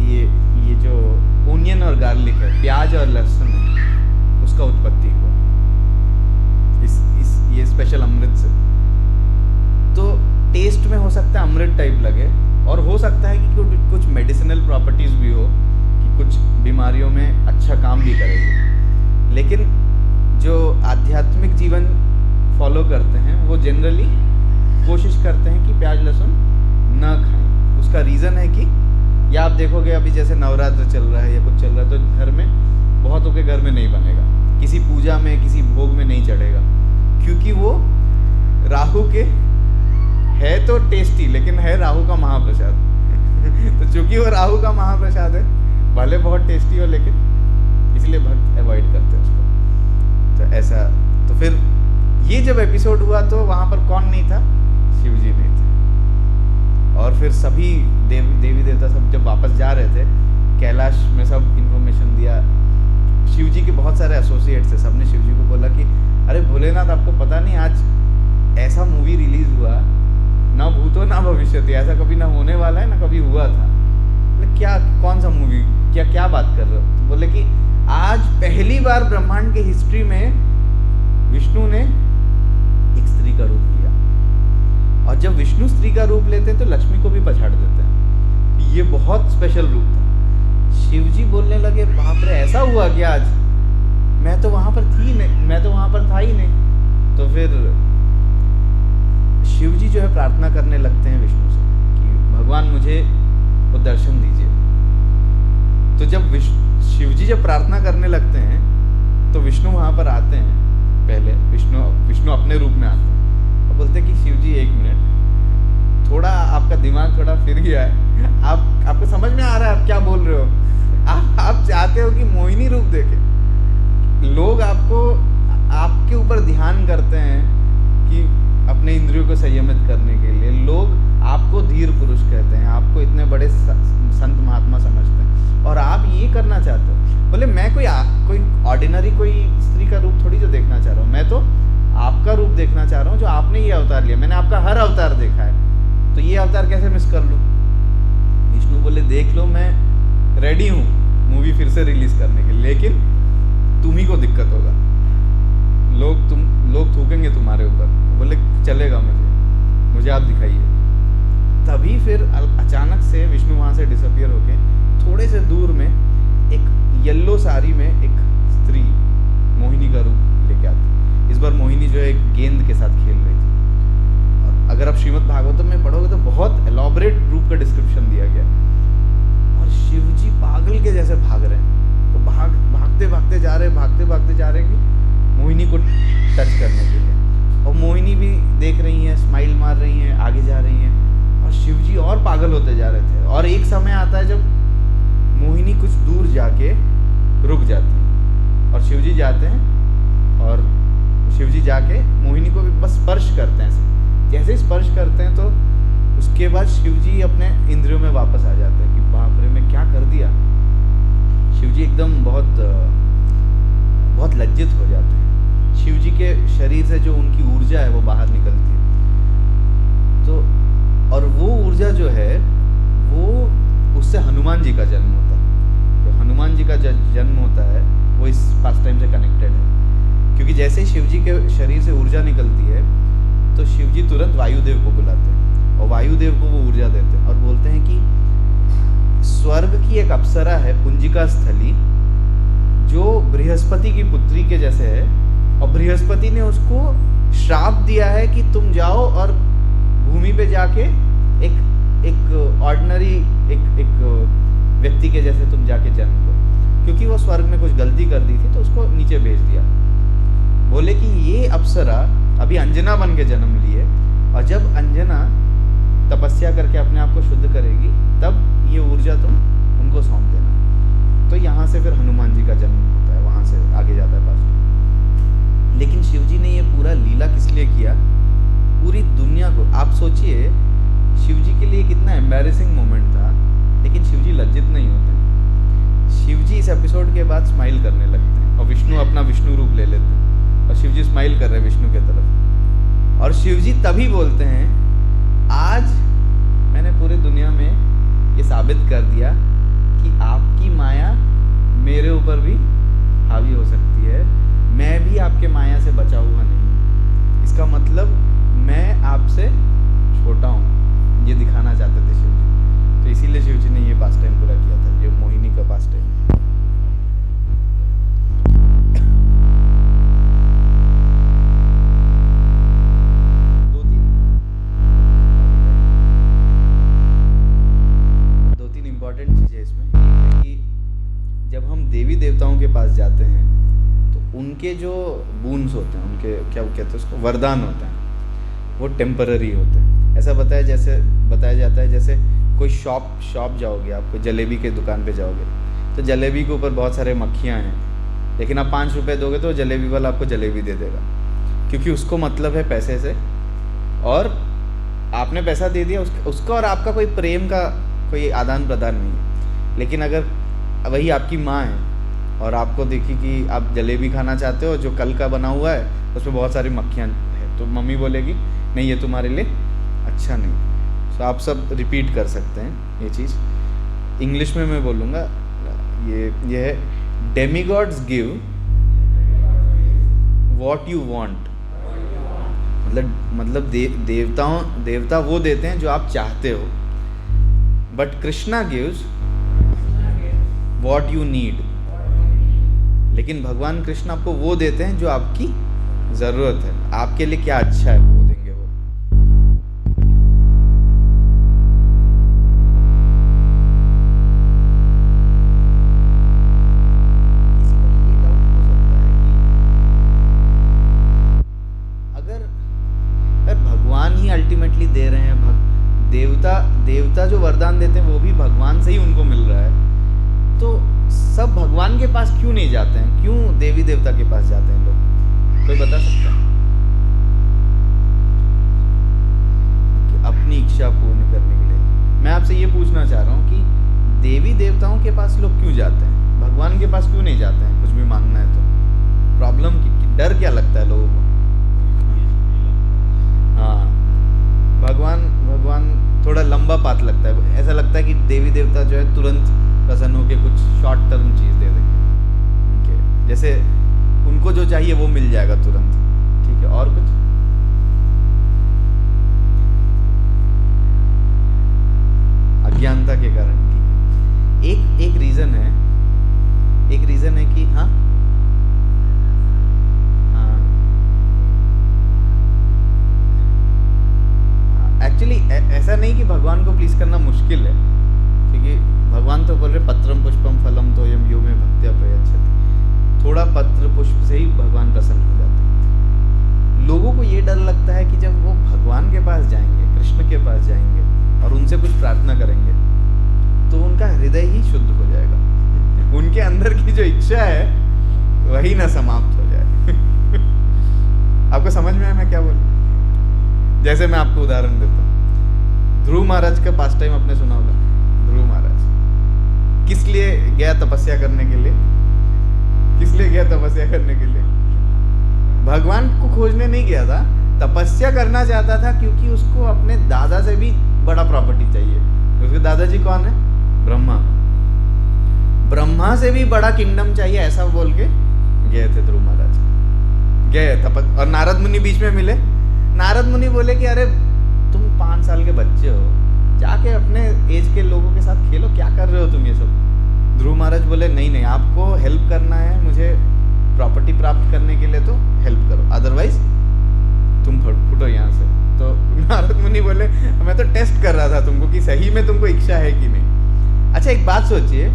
ये जो ओनियन और गार्लिक है, प्याज और लहसुन है, उसका उत्पत्ति हुआ ये स्पेशल अमृत से। तो टेस्ट में हो सकता है अमृत टाइप लगे, और हो सकता है कि कुछ मेडिसिनल प्रॉपर्टीज भी हो कि कुछ बीमारियों में अच्छा काम भी करेगी। लेकिन जो आध्यात्मिक जीवन फॉलो करते हैं वो जनरली कोशिश करते हैं कि प्याज लहसुन न खाएं। उसका रीज़न है कि या आप देखोगे अभी जैसे नवरात्र चल रहा है या कुछ चल रहा है, तो घर में बहुतों के घर में नहीं बनेगा, किसी पूजा में किसी भोग में नहीं चढ़ेगा, क्योंकि वो राहु के है तो टेस्टी, लेकिन है राहु का महाप्रसाद। तो चूंकि वो राहु का महाप्रसाद है, भले बहुत टेस्टी हो, लेकिन इसलिए भक्त अवॉइड करते हैं उसको। तो ऐसा, तो फिर ये जब एपिसोड हुआ तो वहाँ पर कौन नहीं था? शिव जी नहीं थे। और फिर सभी देवी देवता सब जब वापस जा रहे थे, कैलाश में सब इन्फॉर्मेशन दिया। शिव जी के बहुत सारे एसोसिएट्स थे, सबने शिव जी को बोला कि अरे भोलेनाथ, आपको पता नहीं आज ऐसा मूवी रिलीज हुआ, ना भूतो ना भविष्यति, ऐसा कभी ना होने वाला है ना कभी हुआ था। बोले क्या, कौन सा मूवी, क्या बात कर रहे हो? तो बोले कि आज पहली बार ब्रह्मांड के हिस्ट्री में विष्णु ने एक स्त्री का रूप लिया, और जब विष्णु स्त्री का रूप लेते हैं तो लक्ष्मी को भी पछाड़ देते हैं। ये बहुत स्पेशल रूप था। शिव जी बोलने लगे, बाप रे, ऐसा हुआ क्या आज? मैं तो वहां पर थी नहीं, मैं तो वहां पर था ही नहीं। तो फिर शिव जी जो है प्रार्थना करने लगते हैं विष्णु से कि भगवान मुझे वो दर्शन दीजिए। तो जब शिव जी जब प्रार्थना करने लगते हैं तो विष्णु वहां पर आते हैं। पहले विष्णु अपने रूप में आते हैं और बोलते हैं कि शिव जी 1 मिनट, थोड़ा आपका दिमाग थोड़ा फिर गया है, आपको समझ में आ रहा है आप क्या बोल रहे हो। आप चाहते हो कि मोहिनी रूप देखे। लोग आपके ऊपर ध्यान करते हैं कि अपने इंद्रियों को संयमित करने के लिए। लोग आपको धीर पुरुष कहते हैं, आपको इतने बड़े संत महात्मा समझते हैं, और आप ये करना चाहते हो। बोले मैं कोई ऑर्डिनरी कोई स्त्री का रूप थोड़ी जो देखना चाह रहा हूँ, मैं तो आपका रूप देखना चाह रहा हूँ जो आपने ये अवतार लिया। मैंने आपका हर अवतार देखा है, तो ये अवतार कैसे मिस कर लूँ। विष्णु बोले देख लो, मैं रेडी हूँ मूवी फिर से रिलीज करने के लिए, लेकिन तुम्ही को दिक्कत होगा, लोग थूकेंगे तुम्हारे ऊपर। बोले चलेगा, मुझे आप दिखाइए। तभी फिर अचानक से विष्णु वहाँ से डिसअपियर होके थोड़े से दूर में एक येलो साड़ी में एक स्त्री मोहिनी का रूप लेके आती। इस बार मोहिनी जो है एक गेंद के साथ खेल रही थी। और अगर आप श्रीमद् भागवतम में पढ़ोगे तो बहुत एलॉबरेट रूप का डिस्क्रिप्शन दिया गया। और शिव जी पागल के जैसे भाग रहे हैं, तो भागते भागते जा रहे हैं कि मोहिनी को टच करने के लिए। और मोहिनी भी देख रही हैं, स्माइल मार रही हैं, आगे जा रही हैं, और शिव जी और पागल होते जा रहे थे। और एक समय आता है जब मोहिनी कुछ दूर जाके रुक जाती है, और शिव जी जाते हैं, और शिव जी जाके मोहिनी को भी बस स्पर्श करते हैं। जैसे स्पर्श करते हैं तो उसके बाद शिव जी अपने इंद्रियों में वापस आ जाते हैं कि बाप रे मैं क्या कर दिया। शिव जी एकदम बहुत लज्जित हो जाते हैं। शिव जी के शरीर से जो उनकी ऊर्जा है वो बाहर निकलती है। तो और वो ऊर्जा जो है वो उससे हनुमान जी का जन्म होता है। तो हनुमान जी का जन्म होता है वो इस पास टाइम से कनेक्टेड है, क्योंकि जैसे ही शिव जी के शरीर से ऊर्जा निकलती है तो शिव जी तुरंत वायुदेव को बुलाते हैं, और वायुदेव को वो ऊर्जा देते हैं, और बोलते हैं कि स्वर्ग की एक अप्सरा है पुंजिका स्थली, जो बृहस्पति की पुत्री के जैसे है, और बृहस्पति ने उसको श्राप दिया है कि तुम जाओ और भूमि पे जाके एक ऑर्डिनरी एक व्यक्ति के जैसे तुम जाके जन्म लो, क्योंकि वो स्वर्ग में कुछ गलती कर दी थी तो उसको नीचे भेज दिया। बोले कि ये अप्सरा अभी अंजना बन के जन्म लिए, और जब अंजना तपस्या करके अपने आप को शुद्ध करेगी तब ये ऊर्जा तुम उनको सौंप देना। तो यहाँ से फिर हनुमान जी का जन्म होता है, वहाँ से आगे जाता है पास्ट। लेकिन शिव जी ने ये पूरा लीला किस लिए किया, पूरी दुनिया को। आप सोचिए शिव जी के लिए कितना एम्बैरेसिंग मोमेंट था, लेकिन शिव जी लज्जित नहीं होते। शिव जी इस एपिसोड के बाद स्माइल करने लगते हैं, और विष्णु अपना विष्णु रूप ले लेते हैं, और शिव जी स्माइल कर रहे हैं विष्णु की तरफ। और शिव जी तभी बोलते हैं आज मैंने पूरी दुनिया में ये साबित कर दिया कि आपकी माया मेरे ऊपर भी हावी हो सकती है, मैं भी आपके माया से बचा हुआ नहीं। इसका मतलब मैं आपसे छोटा हूँ, ये दिखाना चाहते थे शिव जी। तो इसीलिए शिव जी ने ये पास टाइम पूरा किया था, जो मोहिनी का पास टाइम। दो तीन इम्पॉर्टेंट चीज़ें इसमें। एक है कि जब हम देवी देवताओं के पास जाते हैं तो उनके जो बून्स होते हैं, उनके क्या कहते हैं उसको, वरदान होते हैं, वो टेम्पररी होते हैं। ऐसा बताया जाता है जैसे कोई शॉप जाओगे, आप कोई जलेबी के दुकान पे जाओगे तो जलेबी के ऊपर बहुत सारे मक्खियाँ हैं, लेकिन आप 5 रुपये दोगे तो जलेबी वाला आपको जलेबी दे देगा, क्योंकि उसको मतलब है पैसे से, और आपने पैसा दे दिया उसका और आपका कोई प्रेम का कोई आदान प्रदान नहीं है। लेकिन अगर वही आपकी माँ है और आपको देखी कि आप जलेबी खाना चाहते हो जो कल का बना हुआ है, उसमें बहुत सारी मक्खियाँ हैं, तो मम्मी बोलेगी नहीं ये तुम्हारे लिए अच्छा नहीं। तो आप सब रिपीट कर सकते हैं ये चीज़। इंग्लिश में मैं बोलूँगा, ये है demigods give what you want. मतलब देवता वो देते हैं जो आप चाहते हो, but Krishna gives what you need. लेकिन भगवान कृष्ण आपको वो देते हैं जो आपकी ज़रूरत है, आपके लिए क्या अच्छा है वो देंगे वो। किसी को ये डाउट हो सकता है कि अगर भगवान ही अल्टीमेटली दे रहे हैं, पास क्यों नहीं जाते हैं? क्यों देवी देवता के पास जाते हैं लोग? कोई बता सकता है? अपनी इच्छा पूर्ण करने के लिए। मैं आपसे ये पूछना चाह रहा हूँ कि देवी देवताओं के पास लोग क्यों जाते हैं? भगवान के पास क्यों नहीं जाते हैं? कुछ भी मांगना है तो प्रॉब्लम की डर क्या लगता है लोगों को? हाँ, भगवान थोड़ा लंबा पाथ लगता है। ऐसा लगता है कि देवी देवता जो है तुरंत प्रसन्न होकर कुछ शॉर्ट टर्म चीज दे देंगे। ठीक है, जैसे उनको जो चाहिए वो मिल जाएगा तुरंत। ठीक है, और कुछ? अज्ञानता के कारण। ठीक है, एक रीजन है कि हाँ एक्चुअली ऐसा नहीं कि भगवान को प्लीज करना मुश्किल है, क्योंकि भगवान तो बोल रहे पत्रम पुष्पम फलम तोयम यो में भक्त्या प्रयच्छति। थोड़ा पत्र पुष्प से ही भगवान प्रसन्न हो जाते हैं। लोगों को ये डर लगता है कि जब वो भगवान के पास जाएंगे, कृष्ण के पास जाएंगे और उनसे कुछ प्रार्थना करेंगे तो उनका हृदय ही शुद्ध हो जाएगा। उनके अंदर की जो इच्छा है वही ना समाप्त हो जाए। आपको समझ में आया मैं क्या बोलूं? जैसे मैं आपको उदाहरण देता हूँ, ध्रुव महाराज का पास टाइम आपने सुना होगा। ध्रुव महाराज किस लिए गया तपस्या करने के लिए? किस लिए गया तपस्या करने के लिए? भगवान को खोजने नहीं गया था, तपस्या करना चाहता था, क्योंकि उसको अपने दादा से भी बड़ा प्रॉपर्टी चाहिए। उसके दादाजी कौन है? ब्रह्मा। ब्रह्मा से भी बड़ा किंगडम चाहिए, ऐसा बोल के गए थे ध्रुव महाराज। गए और नारद मुनि बीच में मिले। नारद मुनि बोले कि अरे तुम 5 साल के बच्चे हो, जाके अपने एज के लोगों के साथ खेलो, क्या कर रहे हो तुम ये सब? ध्रुव महाराज बोले नहीं, आपको हेल्प करना है, मुझे प्रॉपर्टी प्राप्त करने के लिए तो हेल्प करो, अदरवाइज तुम फुटो यहाँ से। तो नारद मुनि बोले मैं तो टेस्ट कर रहा था तुमको कि सही में तुमको इच्छा है कि नहीं। अच्छा, एक बात सोचिए,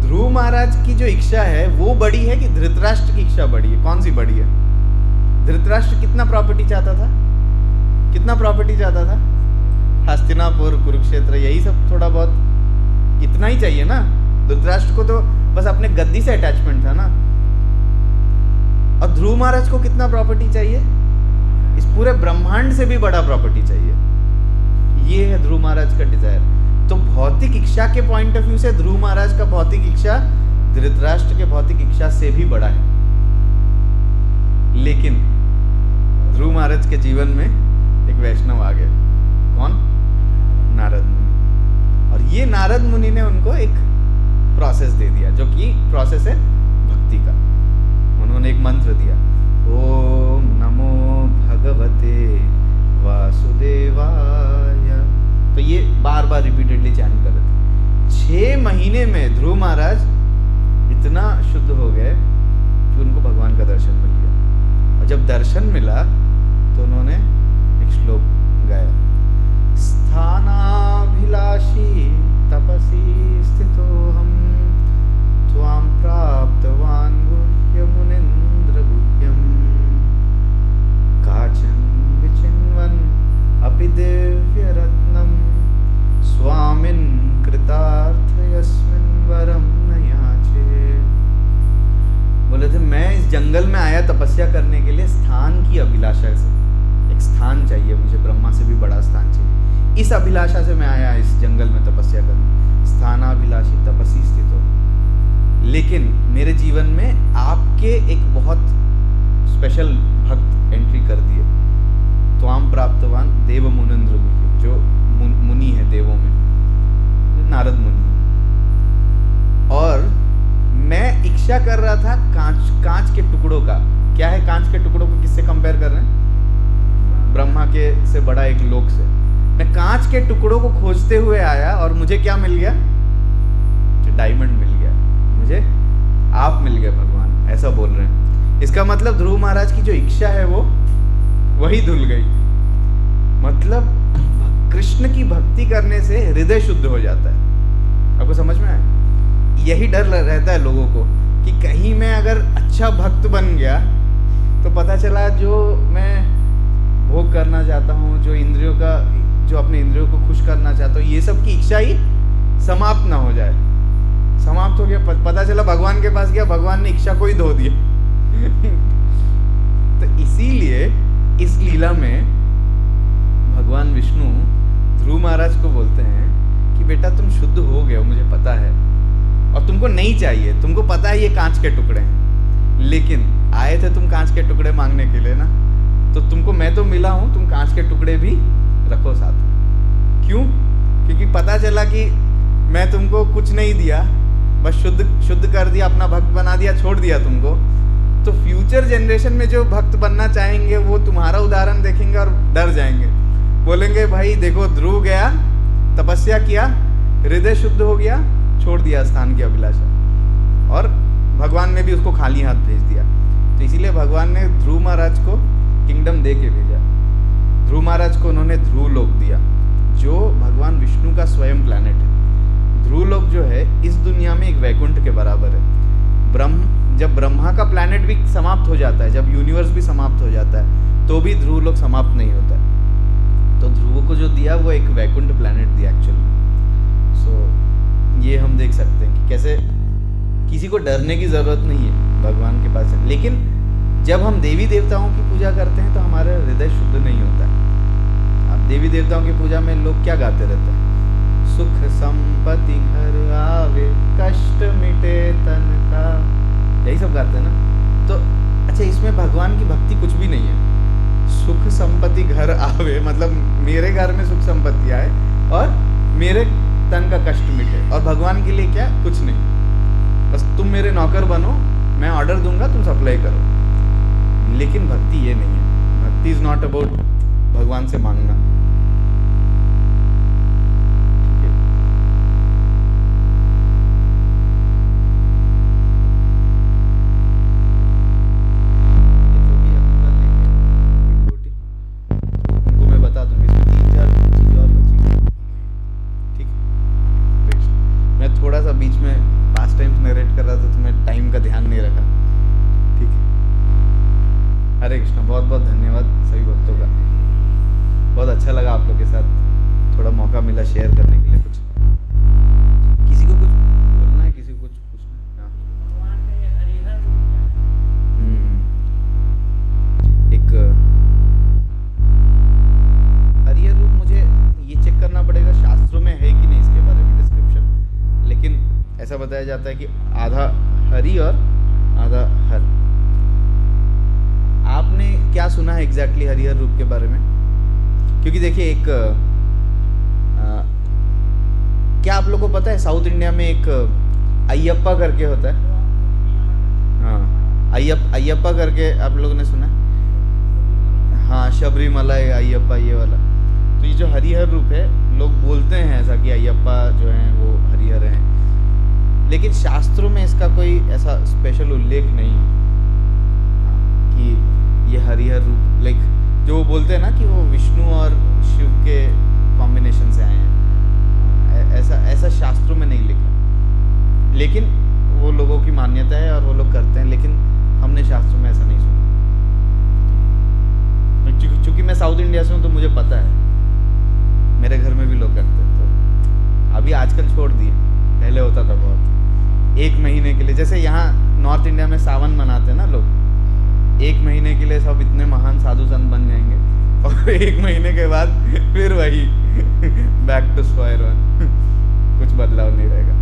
ध्रुव महाराज की जो इच्छा है वो बड़ी है कि धृतराष्ट्र की इच्छा बड़ी है? कौन सी बड़ी है? धृतराष्ट्र कितना प्रॉपर्टी चाहता था? कितना प्रॉपर्टी चाहता था? हस्तिनापुर, कुरुक्षेत्र, यही सब थोड़ा बहुत इतना ही चाहिए ना। धृतराष्ट्र को तो बस अपने गद्दी से अटैचमेंट था ना। और ध्रुव महाराज को कितना प्रॉपर्टी चाहिए? इस पूरे ब्रह्मांड से भी बड़ा प्रॉपर्टी चाहिए। ये है ध्रुव महाराज का डिजायर। तो भौतिक इच्छा के पॉइंट ऑफ व्यू से ध्रुव महाराज का भौतिक इच्छा धृतराष्ट्र के भौतिक इच्छा से भी बड़ा है। लेकिन ध्रुव महाराज के जीवन में एक वैष्णव आ गया। कौन? नारद मुनि। और ये नारद मुनि ने उनको एक प्रोसेस दे दिया, जो कि प्रोसेस है भक्ति का। उन्होंने एक मंत्र दिया, ओम नमो भगवते वासुदेवाय। तो ये बार बार रिपीटेडली चैंट कर रहे थे। 6 महीने में ध्रुव महाराज इतना शुद्ध हो गए कि उनको भगवान का दर्शन मिल गया। और जब दर्शन मिला तो उन्होंने एक श्लोक गाया, स्थानाभिलाषी तपसी स्थितोऽहं त्वां प्राप्तवान् गुह्य मुनीन्द्र गुह्यं काचन विचिन्वन् अपि दिव्यरत्नं स्वामिन् कृतार्थ यस्मिन् वरं न याचे। बोले थे मैं इस जंगल में आया तपस्या करने के लिए स्थान की अभिलाषा से। एक स्थान चाहिए मुझे, ब्रह्मा से भी बड़ा स्थान चाहिए। इस अभिलाषा से मैं आया इस जंगल में तपस्या करने। स्थानाभिलाषी तपसी स्थित हो। लेकिन मेरे जीवन में आपके एक बहुत स्पेशल भक्त एंट्री कर दिए। त्वाम प्राप्तवान देव मुनीन्द्र गुह्यम, जो मुनि है देवों में, नारद मुनि। और मैं इच्छा कर रहा था कांच के टुकड़ों का। क्या है कांच के टुकड़ों को? किससे कंपेयर कर रहे हैं? ब्रह्मा के से बड़ा एक लोक से। मैं कांच के टुकड़ों को खोजते हुए आया और मुझे क्या मिल गया? मुझे डायमंड मिल गया, मुझे आप मिल गए भगवान, ऐसा बोल रहे हैं। इसका मतलब ध्रुव महाराज की जो इच्छा है वो वही धुल गई। मतलब कृष्ण की भक्ति करने से हृदय शुद्ध हो जाता है। आपको समझ में आया? यही डर रहता है लोगों को कि कहीं मैं अगर अच्छा भक्त बन गया तो पता चला जो मैं भोग करना चाहता हूँ, जो अपने इंद्रियों को खुश करना चाहता हूँ, ये सब की इच्छा ही समाप्त ना हो जाए। समाप्त हो गया। पता चला भगवान के पास गया, भगवान ने इच्छा को ही धो दिया। तो इसीलिए इस लीला में भगवान विष्णु ध्रुव महाराज को बोलते हैं कि बेटा तुम शुद्ध हो गए हो, मुझे पता है, और तुमको नहीं चाहिए, तुमको पता है ये कांच के टुकड़े हैं, लेकिन आए थे तुम कांच के टुकड़े मांगने के लिए ना, तो तुमको मैं तो मिला हूं, तुम कांच के टुकड़े भी रखो साथ में। क्यों? क्योंकि पता चला कि मैं तुमको कुछ नहीं दिया, बस शुद्ध कर दिया, अपना भक्त बना दिया, छोड़ दिया तुमको। तो फ्यूचर जनरेशन में जो भक्त बनना चाहेंगे वो तुम्हारा उदाहरण देखेंगे और डर जाएंगे, बोलेंगे भाई देखो ध्रुव गया, तपस्या किया, हृदय शुद्ध हो गया, छोड़ दिया स्थान की अभिलाषा, और भगवान ने भी उसको खाली हाथ भेज दिया। तो इसीलिए भगवान ने ध्रुव महाराज को किंगडम दे के भेजा। ध्रुव महाराज को उन्होंने ध्रुव लोक दिया, जो भगवान विष्णु का स्वयं प्लैनेट है। ध्रुव लोक जो है इस दुनिया में एक वैकुंठ के बराबर है। जब ब्रह्मा का प्लैनेट भी समाप्त हो जाता है, जब यूनिवर्स भी समाप्त हो जाता है, तो भी ध्रुव लोक समाप्त नहीं होता है। तो ध्रुव को जो दिया वो एक वैकुंठ प्लैनेट दिया एक्चुअल में। सो ये हम देख सकते हैं कि कैसे किसी को डरने की ज़रूरत नहीं है, भगवान के पास है। लेकिन जब हम देवी देवताओं की पूजा करते हैं तो हमारा हृदय शुद्ध नहीं होता है। अब देवी देवताओं की पूजा में लोग क्या गाते रहते हैं? सुख संपत्ति घर आवे, कष्ट मिटे तन का, यही सब गाते हैं ना। तो अच्छा, इसमें भगवान की भक्ति कुछ भी नहीं है। सुख संपत्ति घर आवे मतलब मेरे घर में सुख संपत्ति आए और मेरे तन का कष्ट मिटे, और भगवान के लिए क्या? कुछ नहीं, बस तुम मेरे नौकर बनो, मैं ऑर्डर दूंगा, तुम सप्लाई करो। लेकिन भक्ति ये नहीं है। भक्ति इज नॉट अबाउट भगवान से मांगना। बीच में पास्ट टाइम्स नरेट कर रहा था तो मैं टाइम का ध्यान नहीं रखा। ठीक है, हरे कृष्णा। बहुत बहुत धन्यवाद सभी भक्तों का, बहुत अच्छा लगा आप लोग के साथ थोड़ा मौका मिला शेयर करने के लिए। कुछ किसी को कुछ बोलना है, किसी को कुछ पूछना है? एक हरिहर रूप मुझे ये चेक करना पड़ेगा शास्त्रों में है कि नहीं इसके बारे में डिस्क्रिप्शन, लेकिन ऐसा बताया जाता है कि आधा हरि और आधा हर। आपने क्या सुना है एग्जैक्टली हरिहर रूप के बारे में? क्योंकि देखिए एक क्या आप लोगों को पता है साउथ इंडिया में एक अयप्पा करके होता है? हाँ, अयप्पा करके आप लोगों ने सुना है? हाँ, शबरीमलाई अयप्पा ये वाला। तो ये जो हरिहर रूप है, लोग बोलते हैं ऐसा कि अयप्पा जो हैं वो हरिहर हैं, लेकिन शास्त्रों में इसका कोई ऐसा स्पेशल उल्लेख नहीं कि ये हरिहर रूप, लाइक जो वो बोलते हैं ना कि वो विष्णु और शिव के कॉम्बिनेशन से आए हैं, ऐसा शास्त्रों में नहीं लिखा। लेकिन वो लोगों की मान्यता है और वो लोग करते हैं, लेकिन हमने शास्त्रों में ऐसा नहीं सुना। चूँकि मैं साउथ इंडिया से हूँ तो मुझे पता है, मेरे घर में भी लोग करते हैं। तो अभी आजकल छोड़ दिए, पहले होता था बहुत। 1 महीने के लिए, जैसे यहाँ नॉर्थ इंडिया में सावन मनाते हैं ना लोग, 1 महीने के लिए सब इतने महान साधु संत बन जाएंगे और 1 महीने के बाद फिर वही बैक टू स्क्वायर वन, कुछ बदलाव नहीं रहेगा।